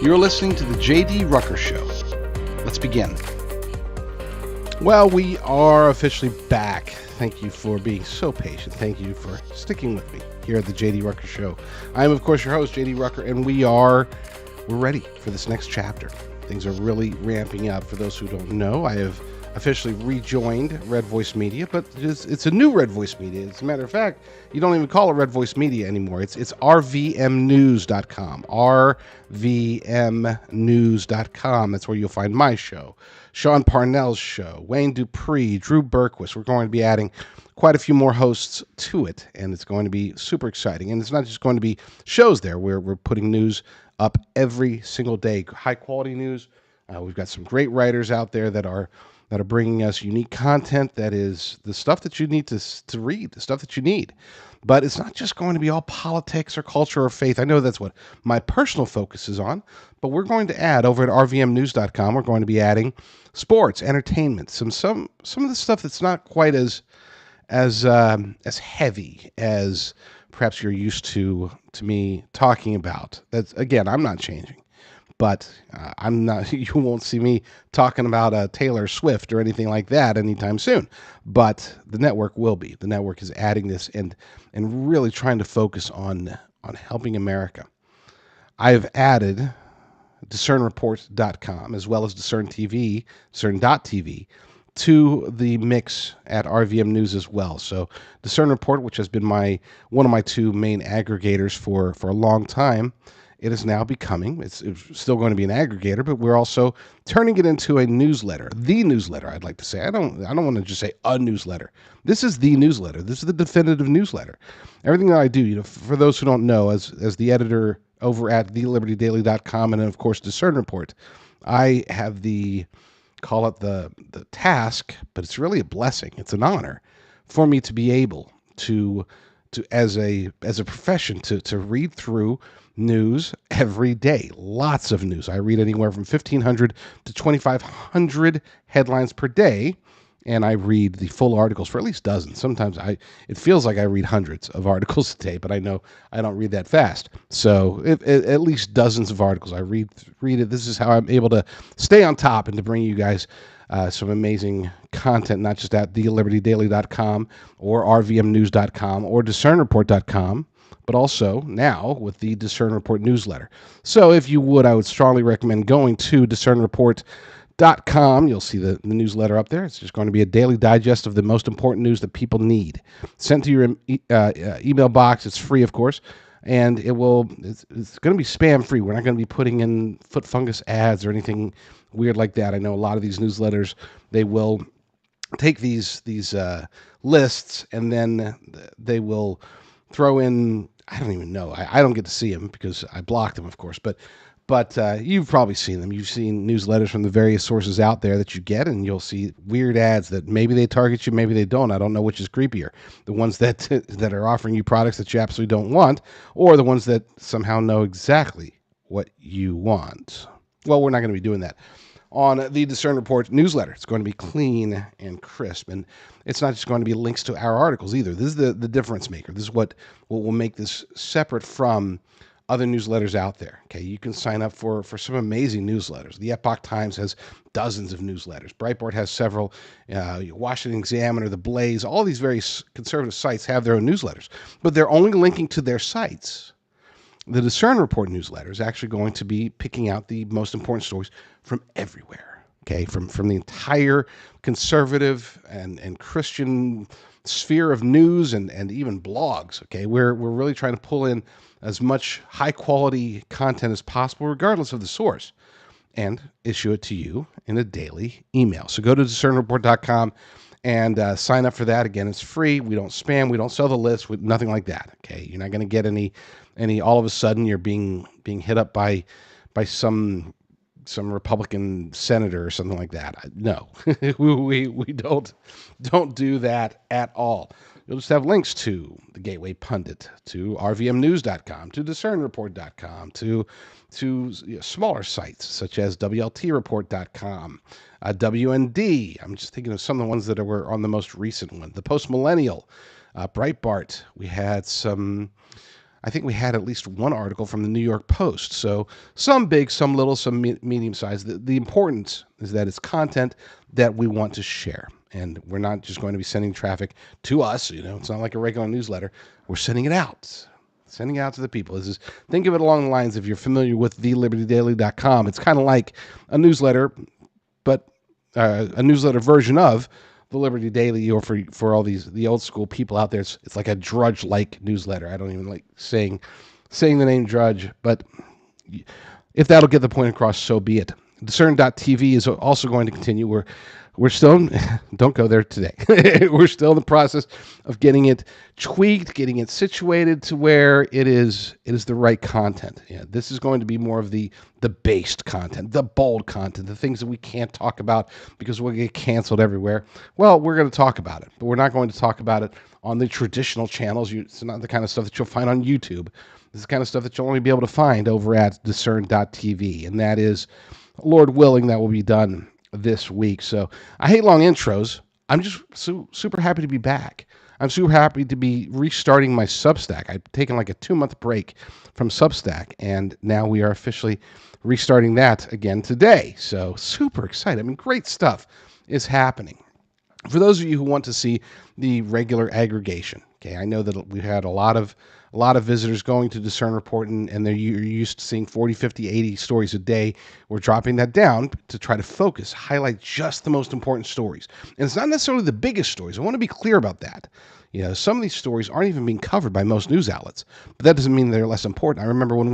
You're listening to the J.D. Rucker Show. Let's begin. Well, we are officially back. Thank you for being so patient. Thank you for sticking with me here at the J.D. Rucker Show. I am, of course, your host, J.D. Rucker, and we're ready for this next chapter. Things are really ramping up. For those who don't know, I have officially rejoined Red Voice Media, but it's a new Red Voice Media. As a matter of fact, you don't even call it Red Voice Media anymore. It's rvmnews.com. rvmnews.com. That's where you'll find my show, Sean Parnell's show, Wayne Dupree, Drew Berquist. We're going to be adding quite a few more hosts to it, and it's going to be super exciting. And it's not just going to be shows there. We're putting news up every single day, high quality news. We've got some great writers out there that are bringing us unique content that is the stuff that you need to read, the stuff that you need. But it's not just going to be all politics or culture or faith. I know that's what my personal focus is on, but we're going to add over at rvmnews.com, we're going to be adding sports, entertainment, some of the stuff that's not quite as heavy as perhaps you're used to me talking about. That's, again, I'm not changing. But I'm not. You won't see me talking about Taylor Swift or anything like that anytime soon. But the network will be. The network is adding this and really trying to focus on helping America. I've added discernreport.com as well as discern.tv to the mix at RVM News as well. So Discern Report, which has been one of my two main aggregators for a long time, it is now becoming, it's still going to be an aggregator, but we're also turning it into a newsletter. The newsletter, I'd like to say. I don't want to just say a newsletter. This is the newsletter. This is the definitive newsletter. Everything that I do, for those who don't know, as the editor over at thelibertydaily.com and then, of course, Discern Report, I have call it the task, but it's really a blessing. It's an honor for me to be able to as a profession to read through news every day. Lots of news. I read anywhere from 1,500 to 2,500 headlines per day, and I read the full articles for at least dozens. Sometimes it feels like I read hundreds of articles a day, but I know I don't read that fast. So at least dozens of articles. I read it. This is how I'm able to stay on top and to bring you guys some amazing content, not just at thelibertydaily.com or rvmnews.com or discernreport.com, but also now with the Discern Report newsletter. So if you would, I would strongly recommend going to discernreport.com. You'll see the newsletter up there. It's just going to be a daily digest of the most important news that people need. Sent to your email box. It's free, of course. And it's going to be spam free. We're not going to be putting in foot fungus ads or anything weird like that. I know a lot of these newsletters, they will take these lists and then they will throw in, I don't even know. I don't get to see them because I blocked them, of course. But you've probably seen them. You've seen newsletters from the various sources out there that you get, and you'll see weird ads that maybe they target you, maybe they don't. I don't know which is creepier. The ones that are offering you products that you absolutely don't want, or the ones that somehow know exactly what you want. Well, we're not going to be doing that on the Discern Report newsletter. It's going to be clean and crisp, and it's not just going to be links to our articles either. This is the difference maker. This is what will make this separate from other newsletters out there. Okay, you can sign up for some amazing newsletters. The Epoch Times has dozens of newsletters. Breitbart has several. Washington Examiner, The Blaze, all these very conservative sites have their own newsletters, but they're only linking to their sites. The Discern Report newsletter is actually going to be picking out the most important stories from everywhere. Okay, from the entire conservative and Christian sphere of news and even blogs. Okay, we're really trying to pull in as much high quality content as possible, regardless of the source, and issue it to you in a daily email. So go to discernreport.com and sign up for that. Again, it's free. We don't spam. We don't sell the list. Nothing like that. Okay, you're not going to get any. All of a sudden, you're being hit up by some Republican senator or something like that. No, we don't do that at all. You'll just have links to the Gateway Pundit, to rvmnews.com, to discernreport.com, to smaller sites such as wltreport.com, WND. I'm just thinking of some of the ones that were on the most recent one. The Post Millennial, Breitbart. We had some I think we had at least one article from the New York Post. So some big, some little, some medium sized. The importance is that it's content that we want to share. And we're not just going to be sending traffic to us. It's not like a regular newsletter. We're sending it out. Sending it out to the people. Think of it along the lines, if you're familiar with thelibertydaily.com, it's kind of like a newsletter, but a newsletter version of the Liberty Daily, or for all the old school people out there, it's like a Drudge-like newsletter. I don't even like saying the name Drudge, but if that'll get the point across, so be it. Discern.tv is also going to continue. We're still don't go there today. We're still in the process of getting it tweaked, getting it situated to where it is the right content. Yeah, this is going to be more of the based content, the bold content, the things that we can't talk about because we'll get canceled everywhere. Well, we're going to talk about it, but we're not going to talk about it on the traditional channels. It's not the kind of stuff that you'll find on YouTube. This is the kind of stuff that you'll only be able to find over at discern.tv, and that is, Lord willing, that will be done this week. So I hate long intros. I'm just super happy to be back. I'm super happy to be restarting my Substack. I've taken like a 2-month break from Substack, and now we are officially restarting that again today. So super excited. I mean, great stuff is happening. For those of you who want to see the regular aggregation, okay, I know that we had a lot of visitors going to Discern Report, and you're used to seeing 40, 50, 80 stories a day. We're dropping that down to try to focus, highlight just the most important stories. And it's not necessarily the biggest stories. I want to be clear about that. Some of these stories aren't even being covered by most news outlets, but that doesn't mean they're less important. I remember when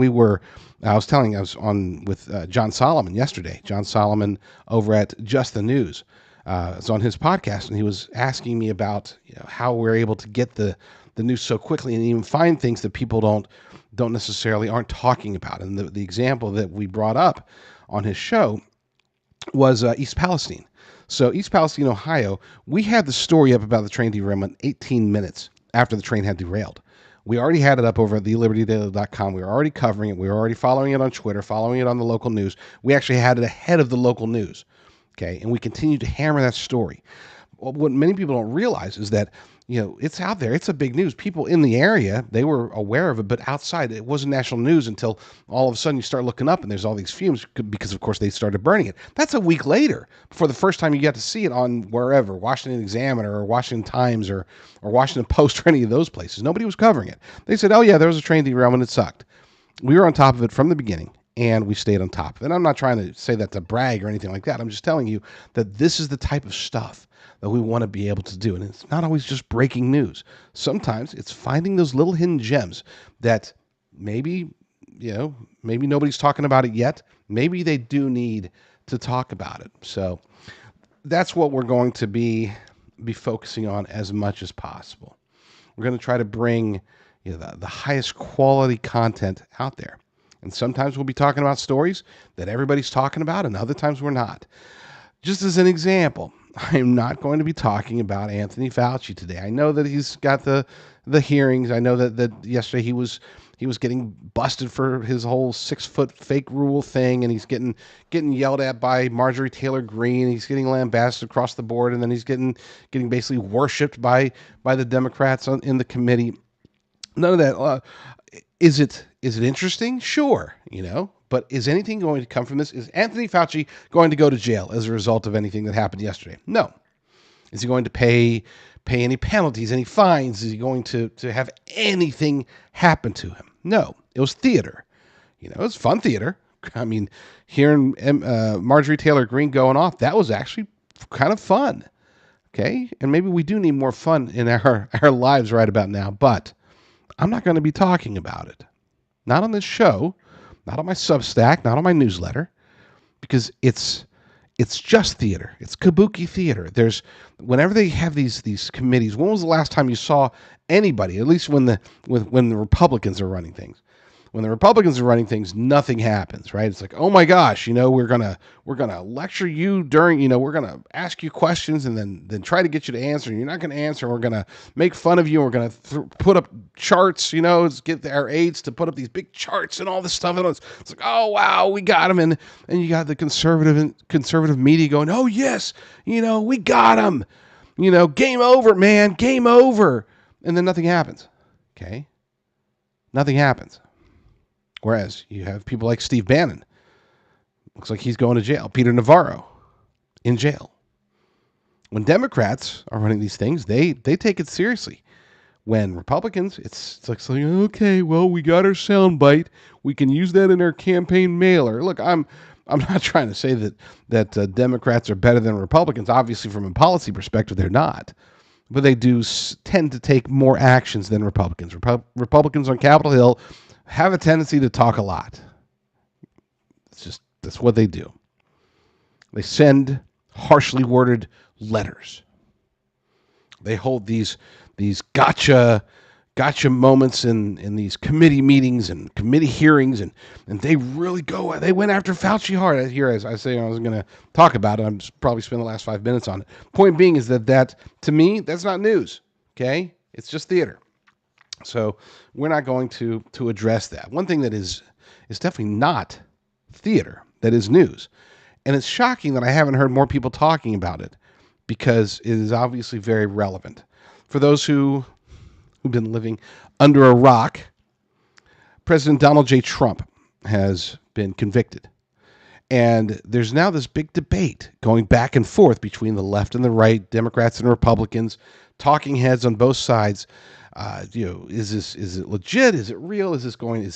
I was on with John Solomon yesterday. John Solomon over at Just the News. It's on his podcast, and he was asking me about how we're able to get the news so quickly and even find things that people don't necessarily aren't talking about. And the example that we brought up on his show was East Palestine. So East Palestine, Ohio, we had the story up about the train derailment 18 minutes after the train had derailed. We already had it up over at thelibertydaily.com. We were already covering it. We were already following it on Twitter, following it on the local news. We actually had it ahead of the local news. Okay, and we continue to hammer that story. What many people don't realize is that, it's out there. It's a big news. People in the area, they were aware of it, but outside, it wasn't national news until all of a sudden you start looking up and there's all these fumes because, of course, they started burning it. That's a week later before the first time you got to see it on wherever, Washington Examiner or Washington Times or Washington Post or any of those places. Nobody was covering it. They said, oh, yeah, there was a train derailment. It sucked. We were on top of it from the beginning. And we stayed on top of it. And I'm not trying to say that to brag or anything like that. I'm just telling you that this is the type of stuff that we want to be able to do. And it's not always just breaking news. Sometimes it's finding those little hidden gems that maybe nobody's talking about it yet. Maybe they do need to talk about it. So that's what we're going to be focusing on as much as possible. We're going to try to bring the highest quality content out there. And sometimes we'll be talking about stories that everybody's talking about, and other times we're not. Just as an example, I'm not going to be talking about Anthony Fauci today. I know that he's got the hearings. I know that yesterday he was getting busted for his whole 6-foot fake rule thing, and he's getting yelled at by Marjorie Taylor Greene. He's getting lambasted across the board, and then he's getting basically worshipped by the Democrats in the committee. None of that. Is it interesting? Sure, but is anything going to come from this? Is Anthony Fauci going to go to jail as a result of anything that happened yesterday? No. Is he going to pay any penalties, any fines? Is he going to have anything happen to him? No. It was theater. It was fun theater. I mean, hearing Marjorie Taylor Greene going off, that was actually kind of fun. Okay? And maybe we do need more fun in our lives right about now, but I'm not going to be talking about it. Not on this show, not on my Substack, not on my newsletter, because it's just theater. It's kabuki theater. Whenever they have these committees, when was the last time you saw anybody, at least when the Republicans are running things? When the Republicans are running things, nothing happens, right? It's like, oh my gosh, we're gonna lecture you during, we're gonna ask you questions and then try to get you to answer, and you're not gonna answer. We're gonna make fun of you. We're gonna put up charts, get our aides to put up these big charts and all this stuff. And it's like, oh wow, we got him, and you got the conservative media going, oh yes, we got him, game over, man, game over, and then nothing happens. Okay. Nothing happens. Whereas you have people like Steve Bannon. Looks like he's going to jail. Peter Navarro in jail. When Democrats are running these things, they take it seriously. When Republicans, it's like saying, okay, well, we got our soundbite. We can use that in our campaign mailer. Look, I'm not trying to say that Democrats are better than Republicans. Obviously, from a policy perspective, they're not. But they do tend to take more actions than Republicans. Republicans on Capitol Hill have a tendency to talk a lot. That's what they do. They send harshly worded letters. They hold these gotcha moments in these committee meetings and committee hearings, and they really they went after Fauci hard. Here, as I say, I was going to talk about it. I'm probably spend the last 5 minutes on it. Point being is that to me, that's not news. Okay, it's just theater. So we're not going to address that. One thing that is definitely not theater, that is news. And it's shocking that I haven't heard more people talking about it, because it is obviously very relevant. For those who've been living under a rock, President Donald J. Trump has been convicted. And there's now this big debate going back and forth between the left and the right, Democrats and Republicans, talking heads on both sides. Is it legit? Is it real? Is he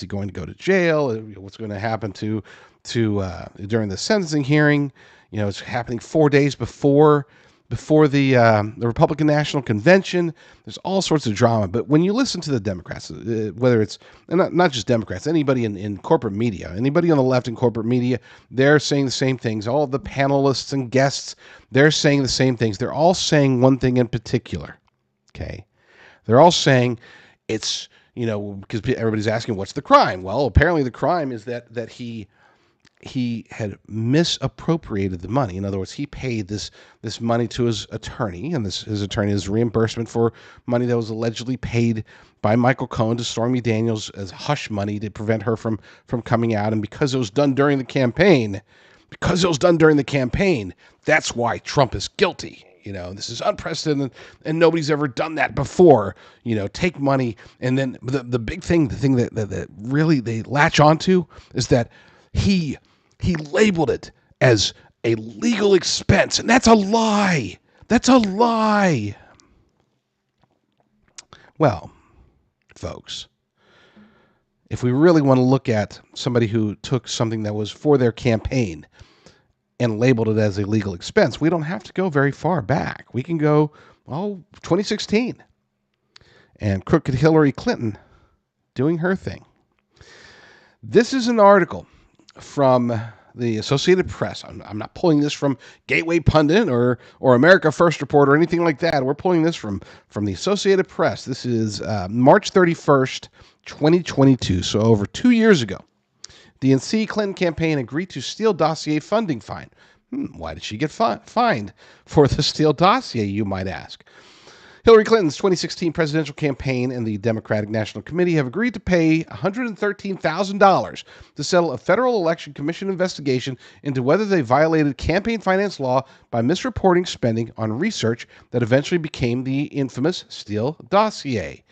going to go to jail? What's going to happen to during the sentencing hearing? It's happening 4 days before the Republican National Convention. There's all sorts of drama. But when you listen to the Democrats, whether it's not just Democrats, anybody in corporate media, anybody on the left in corporate media, they're saying the same things. All the panelists and guests, they're saying the same things. They're all saying one thing in particular. Okay. They're all saying it's, because everybody's asking, what's the crime? Well, apparently the crime is that he had misappropriated the money. In other words, he paid this money to his attorney, and his attorney is reimbursement for money that was allegedly paid by Michael Cohen to Stormy Daniels as hush money to prevent her from coming out. And because it was done during the campaign, that's why Trump is guilty. This is unprecedented, and nobody's ever done that before. Take money, and then the big thing, the thing that really they latch onto is that he labeled it as a legal expense, and that's a lie. That's a lie. Well, folks, if we really want to look at somebody who took something that was for their campaign and labeled it as a legal expense, we don't have to go very far back. We can go, 2016, and crooked Hillary Clinton doing her thing. This is an article from the Associated Press. I'm not pulling this from Gateway Pundit or America First Report or anything like that. We're pulling this from the Associated Press. This is March 31st, 2022, so over 2 years ago. DNC Clinton campaign agreed to Steele Dossier funding fine. Why did she get fined for the Steele Dossier, you might ask? Hillary Clinton's 2016 presidential campaign and the Democratic National Committee have agreed to pay $113,000 to settle a Federal Election Commission investigation into whether they violated campaign finance law by misreporting spending on research that eventually became the infamous Steele Dossier.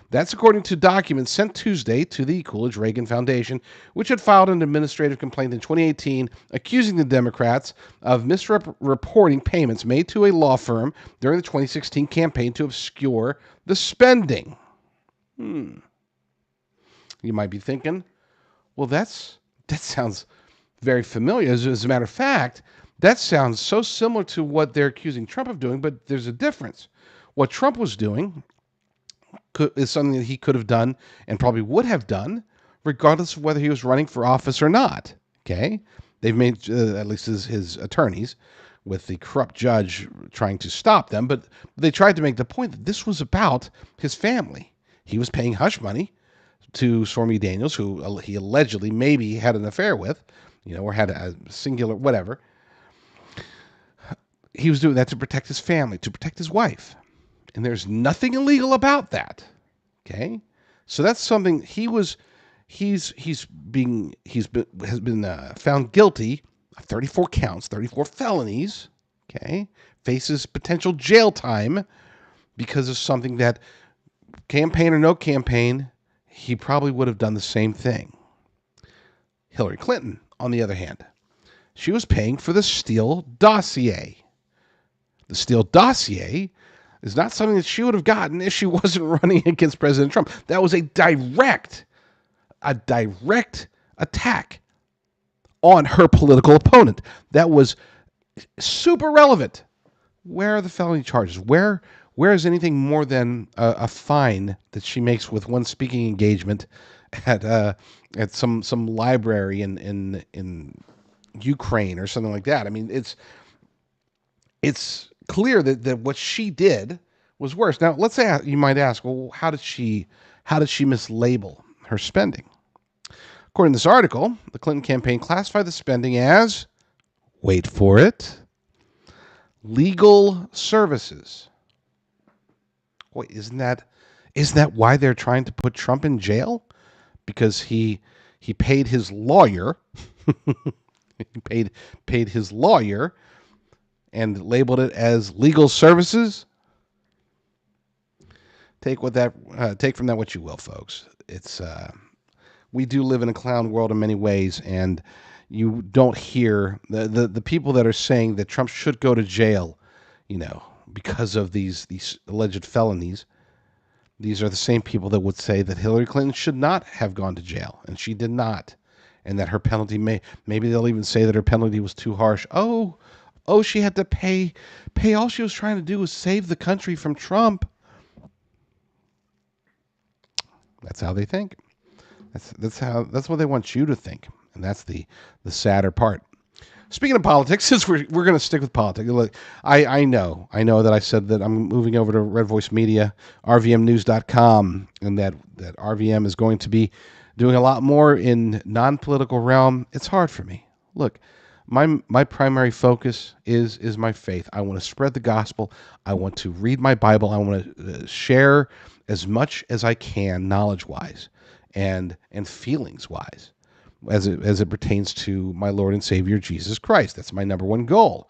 That's according to documents sent Tuesday to the Coolidge-Reagan Foundation, which had filed an administrative complaint in 2018 accusing the Democrats of misreporting payments made to a law firm during the 2016 campaign to obscure the spending. You might be thinking, well, that sounds very familiar. As a matter of fact, that sounds so similar to what they're accusing Trump of doing, but there's a difference. What Trump was doing is something that he could have done and probably would have done regardless of whether he was running for office or not. Okay? They've made, at least his attorneys, with the corrupt judge trying to stop them, but they tried to make the point that this was about his family. He was paying hush money to Stormy Daniels, who he allegedly maybe had an affair with, or had a singular whatever. He was doing that to protect his family, to protect his wife. And there's nothing illegal about that. Okay? So that's something has been found guilty of 34 counts, 34 felonies. Okay? Faces potential jail time because of something that, campaign or no campaign, he probably would have done the same thing. Hillary Clinton, on the other hand, she was paying for the Steele Dossier. The Steele Dossier is not something that she would have gotten if she wasn't running against President Trump. That was a direct attack on her political opponent. That was super relevant. Where are the felony charges? Where is anything more than a fine that she makes with one speaking engagement at some library in Ukraine or something like that? I mean, it's clear that what she did was worse. Now, let's say you might ask, well, how did she mislabel her spending? According to this article, the Clinton campaign classified the spending as, wait for it, legal services. Wait, isn't that why they're trying to put Trump in jail? Because he paid his lawyer, he paid his lawyer, and labeled it as legal services. Take from that what you will, folks. It's we do live in a clown world in many ways, and you don't hear the people that are saying that Trump should go to jail, because of these alleged felonies. These are the same people that would say that Hillary Clinton should not have gone to jail, and she did not, and that her penalty maybe they'll even say that her penalty was too harsh. Oh, she had to pay. All she was trying to do was save the country from Trump. That's how they think. That's what they want you to think, and that's the sadder part. Speaking of politics, since we're going to stick with politics, look, I know that I said that I'm moving over to Red Voice Media, rvmnews.com, and that RVM is going to be doing a lot more in non-political realm. It's hard for me. Look, my primary focus is my faith. I want to spread the gospel. I want to read my Bible. I want to share as much as I can, knowledge-wise and feelings-wise, as it pertains to my Lord and Savior Jesus Christ. That's my number one goal.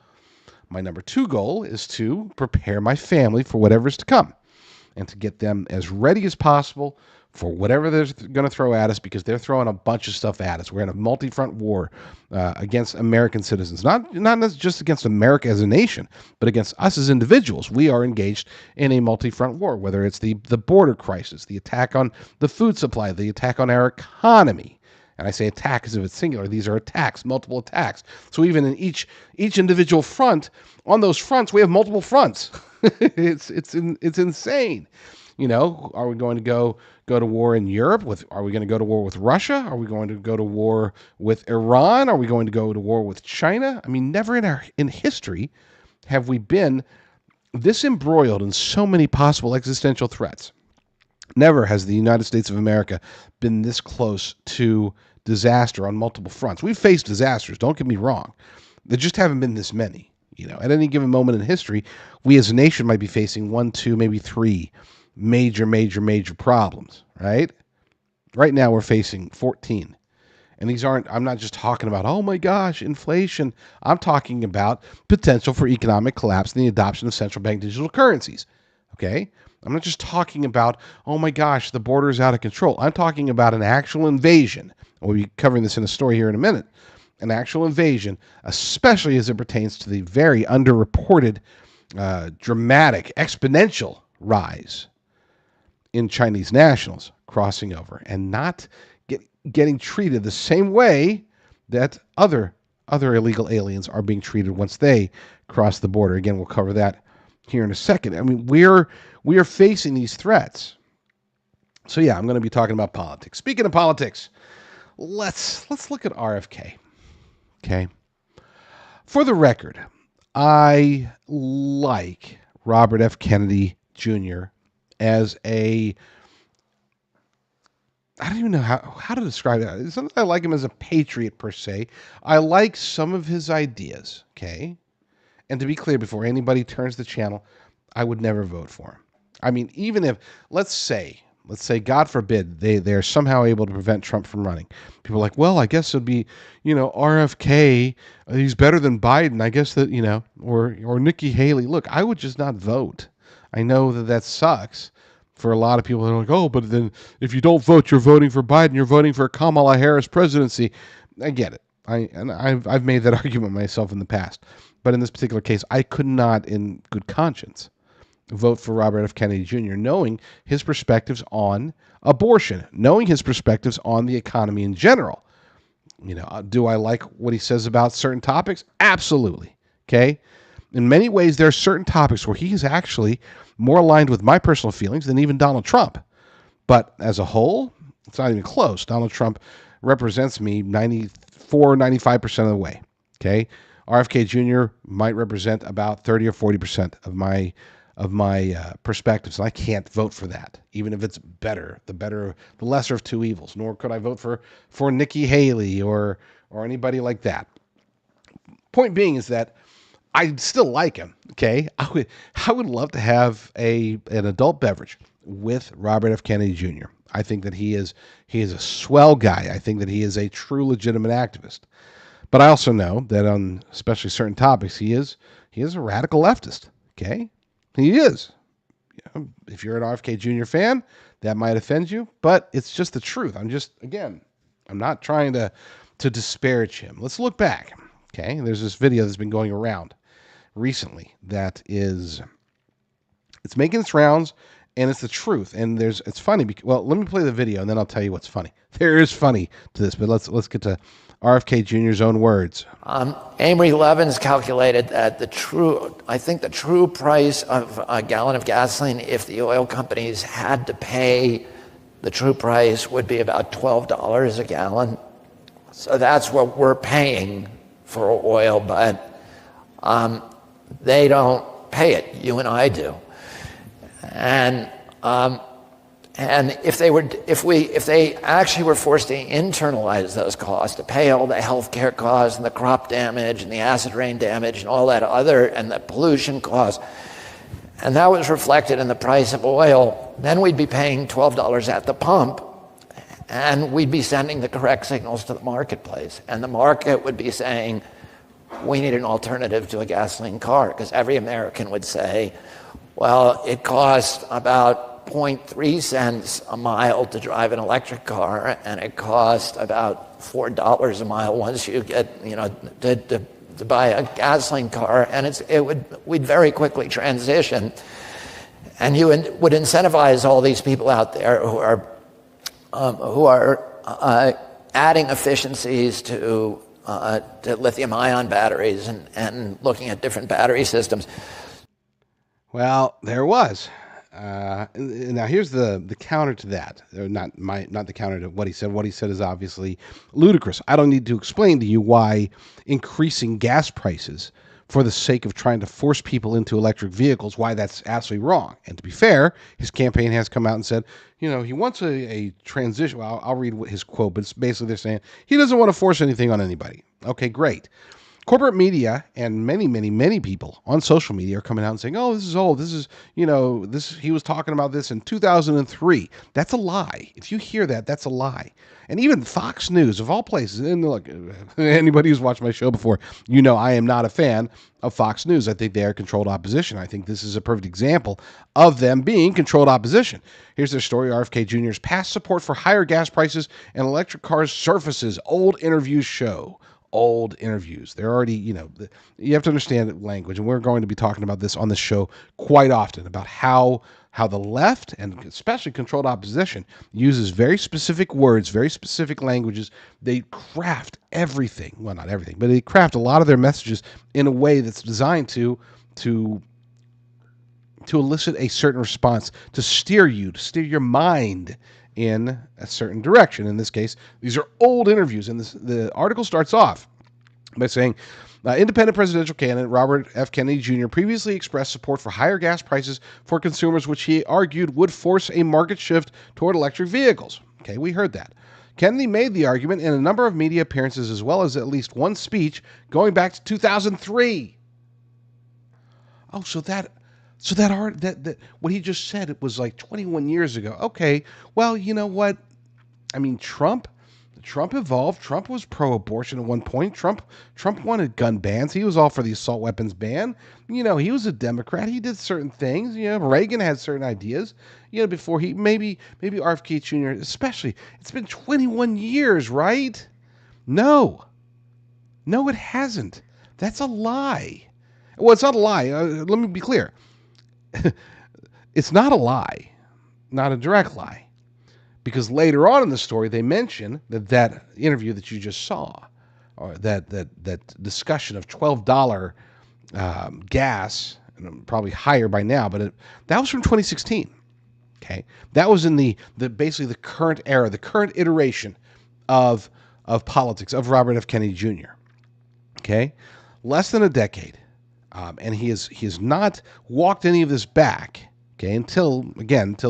My number two goal is to prepare my family for whatever's to come, and to get them as ready as possible for whatever they're going to throw at us, because they're throwing a bunch of stuff at us. We're in a multi-front war against American citizens, not just against America as a nation, but against us as individuals. We are engaged in a multi-front war, whether it's the border crisis, the attack on the food supply, the attack on our economy. And I say attack as if it's singular. These are attacks, multiple attacks. So even in each individual front, on those fronts, we have multiple fronts. It's insane. Are we going to go to war in Europe? Are we going to go to war with Russia? Are we going to go to war with Iran? Are we going to go to war with China? I mean, never in history have we been this embroiled in so many possible existential threats. Never has the United States of America been this close to disaster on multiple fronts. We've faced disasters, don't get me wrong. There just haven't been this many. At any given moment in history, we as a nation might be facing 1, 2, maybe 3 major problems, right? Right now we're facing 14. And these I'm not just talking about, oh my gosh, inflation. I'm talking about potential for economic collapse and the adoption of central bank digital currencies. Okay? I'm not just talking about, oh my gosh, the border is out of control. I'm talking about an actual invasion. We'll be covering this in a story here in a minute. An actual invasion, especially as it pertains to the very underreported, dramatic, exponential rise in Chinese nationals crossing over and not getting treated the same way that other illegal aliens are being treated once they cross the border. Again, we'll cover that here in a second. I mean, we are facing these threats. So yeah, I'm going to be talking about politics. Speaking of politics, let's look at RFK. Okay. For the record, I like Robert F. Kennedy Jr. as I don't even know how to describe that. It's not that I like him as a patriot per se. I like some of his ideas, okay? And to be clear, before anybody turns the channel, I would never vote for him. I mean, even if, let's say, God forbid, they're somehow able to prevent Trump from running. People are like, well, I guess it'd be, RFK, he's better than Biden. I guess that, or Nikki Haley. Look, I would just not vote. I know that sucks for a lot of people, they're like, oh, but then if you don't vote, you're voting for Biden. You're voting for Kamala Harris presidency. I get it. I've made that argument myself in the past. But in this particular case, I could not, in good conscience, vote for Robert F. Kennedy Jr., knowing his perspectives on abortion, knowing his perspectives on the economy in general. Do I like what he says about certain topics? Absolutely. Okay. In many ways, there are certain topics where he is actually more aligned with my personal feelings than even Donald Trump. But as a whole, it's not even close. Donald Trump represents me 94, 95% of the way. Okay. RFK Jr. might represent about 30 or 40% of my perspectives. And I can't vote for that, even if it's better, the lesser of two evils. Nor could I vote for Nikki Haley or anybody like that. Point being is that I still like him. Okay, I would love to have an adult beverage with Robert F. Kennedy Jr. I think that he is a swell guy. I think that he is a true legitimate activist. But I also know that on especially certain topics, he is a radical leftist. Okay, he is. If you're an RFK Jr. fan, that might offend you, but it's just the truth. I'm not trying to disparage him. Let's look back. Okay, there's this video that's been going around recently it's making its rounds, and it's the truth. And it's funny well, let me play the video and then I'll tell you what's funny. There is funny to this, but let's get to RFK Jr.'s own words. Amory Levins calculated that the true price of a gallon of gasoline, if the oil companies had to pay the true price, would be about $12 a gallon. So that's what we're paying for oil, but they don't pay it. You and I do. And if they actually were forced to internalize those costs, to pay all the healthcare costs and the crop damage and the acid rain damage and all that other, and the pollution costs, and that was reflected in the price of oil, then we'd be paying $12 at the pump, and we'd be sending the correct signals to the marketplace. And the market would be saying, we need an alternative to a gasoline car, because every American would say, well, it costs about 0.3 cents a mile to drive an electric car, and it costs about $4 a mile once you get, to buy a gasoline car, and we'd very quickly transition, and you would incentivize all these people out there who are adding efficiencies to lithium-ion batteries and looking at different battery systems. Well, there was. Now here's the counter to that. Not the counter to what he said. What he said is obviously ludicrous. I don't need to explain to you why increasing gas prices for the sake of trying to force people into electric vehicles, why that's absolutely wrong. And to be fair, his campaign has come out and said, he wants a transition. Well, I'll read his quote, but it's basically they're saying he doesn't want to force anything on anybody. Okay, great. Corporate media and many, many, many people on social media are coming out and saying, oh, this is old. This is, he was talking about this in 2003. That's a lie. If you hear that, that's a lie. And even Fox News, of all places, and look, anybody who's watched my show before, I am not a fan of Fox News. I think they are controlled opposition. I think this is a perfect example of them being controlled opposition. Here's their story. RFK Jr.'s past support for higher gas prices and electric cars surfaces. Old interviews show. Old interviews. They're already, you have to understand language, and we're going to be talking about this on the show quite often, about how the left, and especially controlled opposition, uses very specific words, very specific languages. They craft everything. Well, not everything, but they craft a lot of their messages in a way that's designed to elicit a certain response, to steer your mind in a certain direction. In this case, these are old interviews, and the article starts off by saying, independent presidential candidate Robert F. Kennedy Jr. previously expressed support for higher gas prices for consumers, which he argued would force a market shift toward electric vehicles. Okay, we heard that. Kennedy made the argument in a number of media appearances, as well as at least one speech going back to 2003. Oh, so that what he just said, it was like 21 years ago. Okay, well, you know what? I mean, Trump Trump evolved. Trump was pro-abortion at one point. Trump wanted gun bans. He was all for the assault weapons ban. He was a Democrat. He did certain things. Reagan had certain ideas. Before maybe RFK Jr. especially. It's been 21 years, right? No, it hasn't. That's a lie. Well, it's not a lie. Let me be clear. It's not a lie, not a direct lie. Because later on in the story, they mention that interview that you just saw, or that discussion of $12 gas, and probably higher by now, but that was from 2016. Okay, that was in the basically the current era, the current iteration of politics of Robert F. Kennedy Jr. Okay, less than a decade, and he has not walked any of this back. Okay, until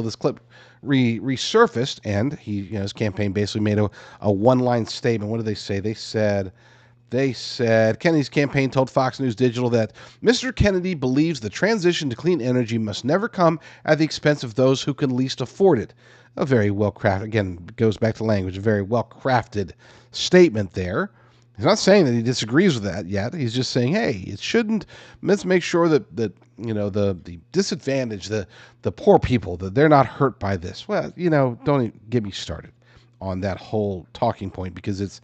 this clip resurfaced, and his campaign basically made a one-line statement. What did they say? They said Kennedy's campaign told Fox News Digital that Mr. Kennedy believes the transition to clean energy must never come at the expense of those who can least afford it. A very well-crafted, again, goes back to language, a very well-crafted statement there. He's not saying that he disagrees with that yet. He's just saying, hey, it shouldn't. Let's make sure that the disadvantaged, the poor people, that they're not hurt by this. Well, don't even get me started on that whole talking point, because it's,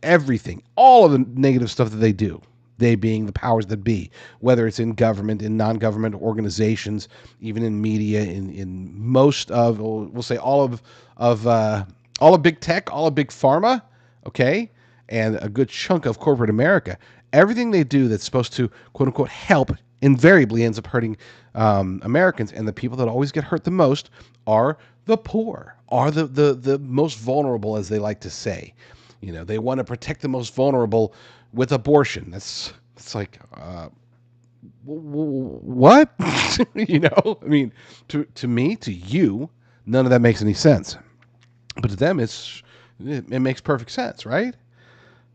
everything, all of the negative stuff that they do. They being the powers that be, whether it's in government, in non-government organizations, even in media, in most of, we'll say all of big tech, all of big pharma, okay, and a good chunk of corporate America. Everything they do that's supposed to, quote unquote, help invariably ends up hurting Americans, and the people that always get hurt the most are the poor, are the most vulnerable, as they like to say. They want to protect the most vulnerable with abortion. It's like, what? I mean, to me, to you, none of that makes any sense. But to them, it makes perfect sense, right?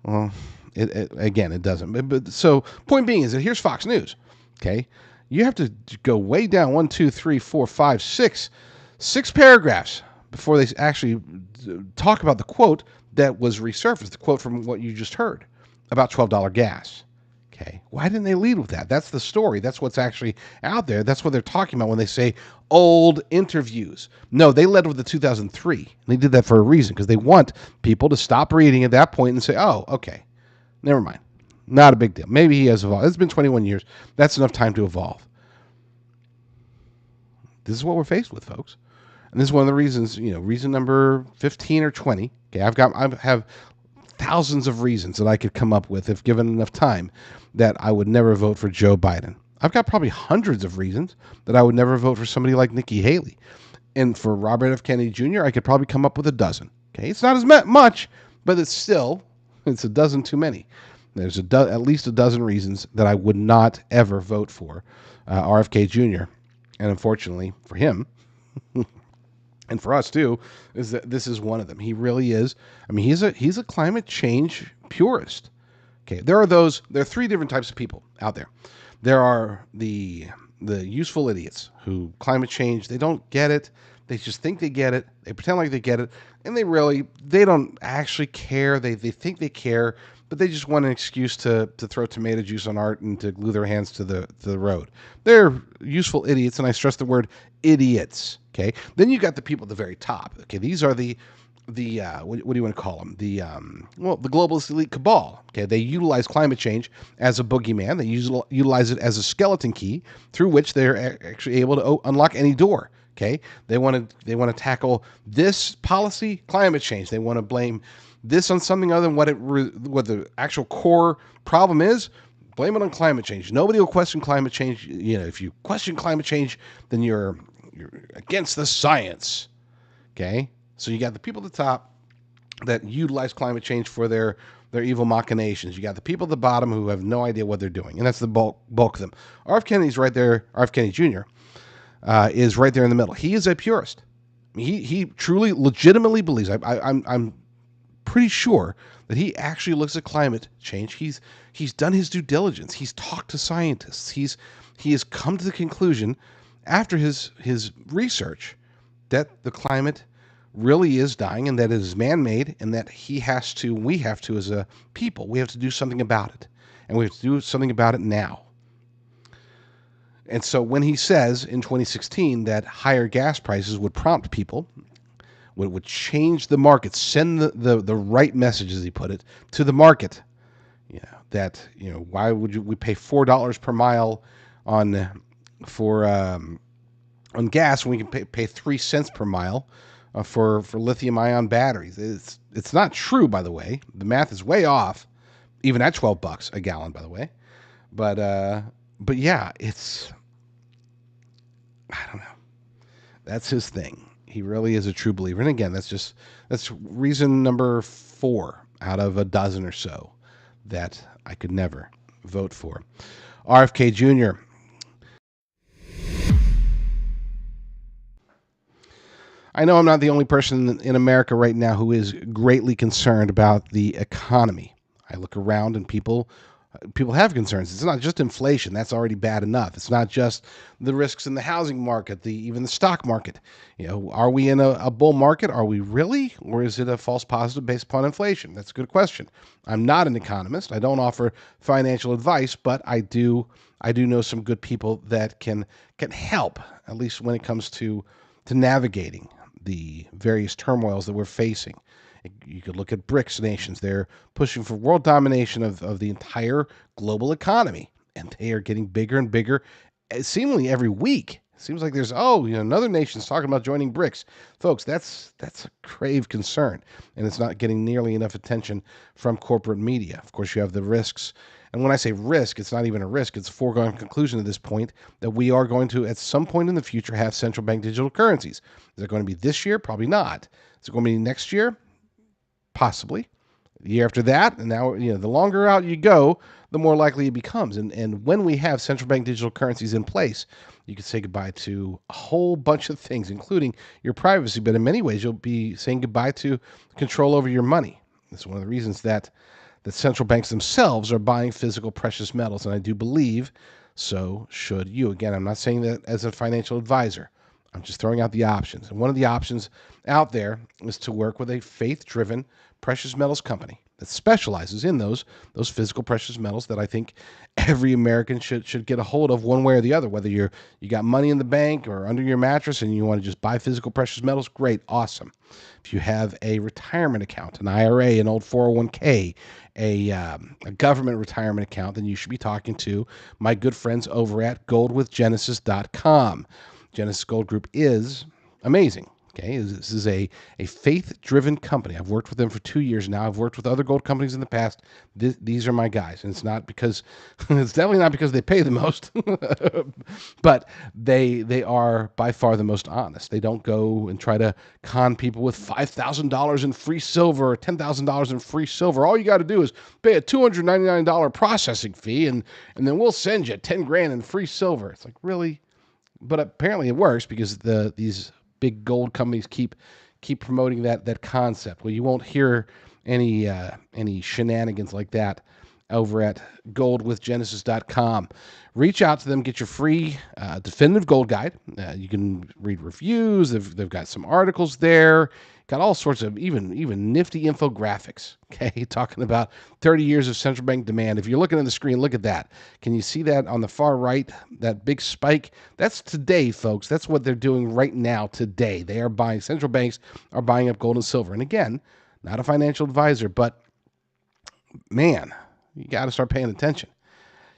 Well, it doesn't. But so, point being is that here's Fox News. Okay, you have to go way down 1, 2, 3, 4, 5, 6 paragraphs before they actually talk about the quote that was resurfaced, the quote from what you just heard about $12 gas. Okay, why didn't they lead with that? That's the story. That's what's actually out there. That's what they're talking about when they say old interviews. No, they led with the 2003. They did that for a reason, because they want people to stop reading at that point and say, oh, okay, never mind. Not a big deal. Maybe he has evolved. It's been 21 years. That's enough time to evolve. This is what we're faced with, folks. And this is one of the reasons, reason number 15 or 20. Okay, I have thousands of reasons that I could come up with if given enough time that I would never vote for Joe Biden. I've got probably hundreds of reasons that I would never vote for somebody like Nikki Haley. And for Robert F. Kennedy Jr., I could probably come up with a dozen. Okay, it's not as much, but it's a dozen too many. There's at least a dozen reasons that I would not ever vote for RFK Jr. And unfortunately for him, and for us too, is that this is one of them. He really is. I mean, he's a climate change purist. Okay, there are three different types of people out there. There are the useful idiots who climate change, they don't get it. They just think they get it. They pretend like they get it, and they don't actually care. They think they care, but they just want an excuse to throw tomato juice on art and to glue their hands to the road. They're useful idiots, and I stress the word idiots. Okay. Then you got the people at the very top. Okay, these are the what do you want to call them? The globalist elite cabal. Okay, they utilize climate change as a boogeyman. They utilize it as a skeleton key through which they're actually able to unlock any door. Okay, they want to tackle this policy, climate change. They want to blame this on something other than what the actual core problem is. Blame it on climate change. Nobody will question climate change. If you question climate change, then you're against the science. Okay, so you got the people at the top that utilize climate change for their evil machinations. You got the people at the bottom who have no idea what they're doing, and that's the bulk of them. RF Kennedy's right there. RF Kennedy Jr. Is right there in the middle. He is a purist. He truly, legitimately believes. I'm pretty sure that he actually looks at climate change. He's done his due diligence. He's talked to scientists. He has come to the conclusion after his research that the climate really is dying, and that it is man-made, and that we have to, as a people, we have to do something about it, and we have to do something about it now. And so when he says in 2016 that higher gas prices would prompt people, would change the market, send the right message, as he put it, to the market, that, why would we pay $4 per mile on gas when we can pay 3 cents per mile for lithium-ion batteries? It's not true, by the way. The math is way off, even at $12 a gallon, by the way. But yeah, I don't know. That's his thing. He really is a true believer. And again, that's reason number 4 out of a dozen or so that I could never vote for. RFK Jr. I know I'm not the only person in America right now who is greatly concerned about the economy. I look around and people have concerns. It's not just inflation. That's already bad enough. It's not just the risks in the housing market, even the stock market. Are we in a bull market? Are we really? Or is it a false positive based upon inflation? That's a good question. I'm not an economist. I don't offer financial advice, but I do know some good people that can help, at least when it comes to navigating the various turmoils that we're facing. You could look at BRICS nations. They're pushing for world domination of the entire global economy, and they are getting bigger and bigger, seemingly every week. It seems like there's another nation's talking about joining BRICS. Folks, that's a grave concern, and it's not getting nearly enough attention from corporate media. Of course, you have the risks. And when I say risk, it's not even a risk. It's a foregone conclusion at this point that we are going to, at some point in the future, have central bank digital currencies. Is it going to be this year? Probably not. Is it going to be next year? Possibly. The year after that. And now, the longer out you go, the more likely it becomes. And when we have central bank digital currencies in place, you can say goodbye to a whole bunch of things, including your privacy. But in many ways, you'll be saying goodbye to control over your money. That's one of the reasons that central banks themselves are buying physical precious metals. And I do believe so should you. Again, I'm not saying that as a financial advisor. I'm just throwing out the options. And one of the options out there is to work with a faith-driven precious metals company that specializes in those physical precious metals that I think every American should get a hold of one way or the other. Whether you got money in the bank or under your mattress and you want to just buy physical precious metals, great, awesome. If you have a retirement account, an IRA, an old 401k, a government retirement account, then you should be talking to my good friends over at goldwithgenesis.com. Genesis Gold Group is amazing. Okay, this is a faith-driven company. I've worked with them for 2 years now. I've worked with other gold companies in the past. These are my guys, and it's definitely not because they pay the most, but they are by far the most honest. They don't go and try to con people with $5,000 in free silver or $10,000 in free silver. All you got to do is pay a $299 processing fee, and then we'll send you 10 grand in free silver. It's like, really? But apparently it works because these big gold companies keep promoting that concept. Well, you won't hear any shenanigans like that over at goldwithgenesis.com. Reach out to them, get your free definitive gold guide. You can read reviews. They've got some articles there. Got all sorts of even nifty infographics, okay, talking about 30 years of central bank demand. If you're looking at the screen, look at that. Can you see that on the far right, that big spike? That's today, folks. That's what they're doing right now today. Central banks are buying up gold and silver. And again, not a financial advisor, but man, you got to start paying attention.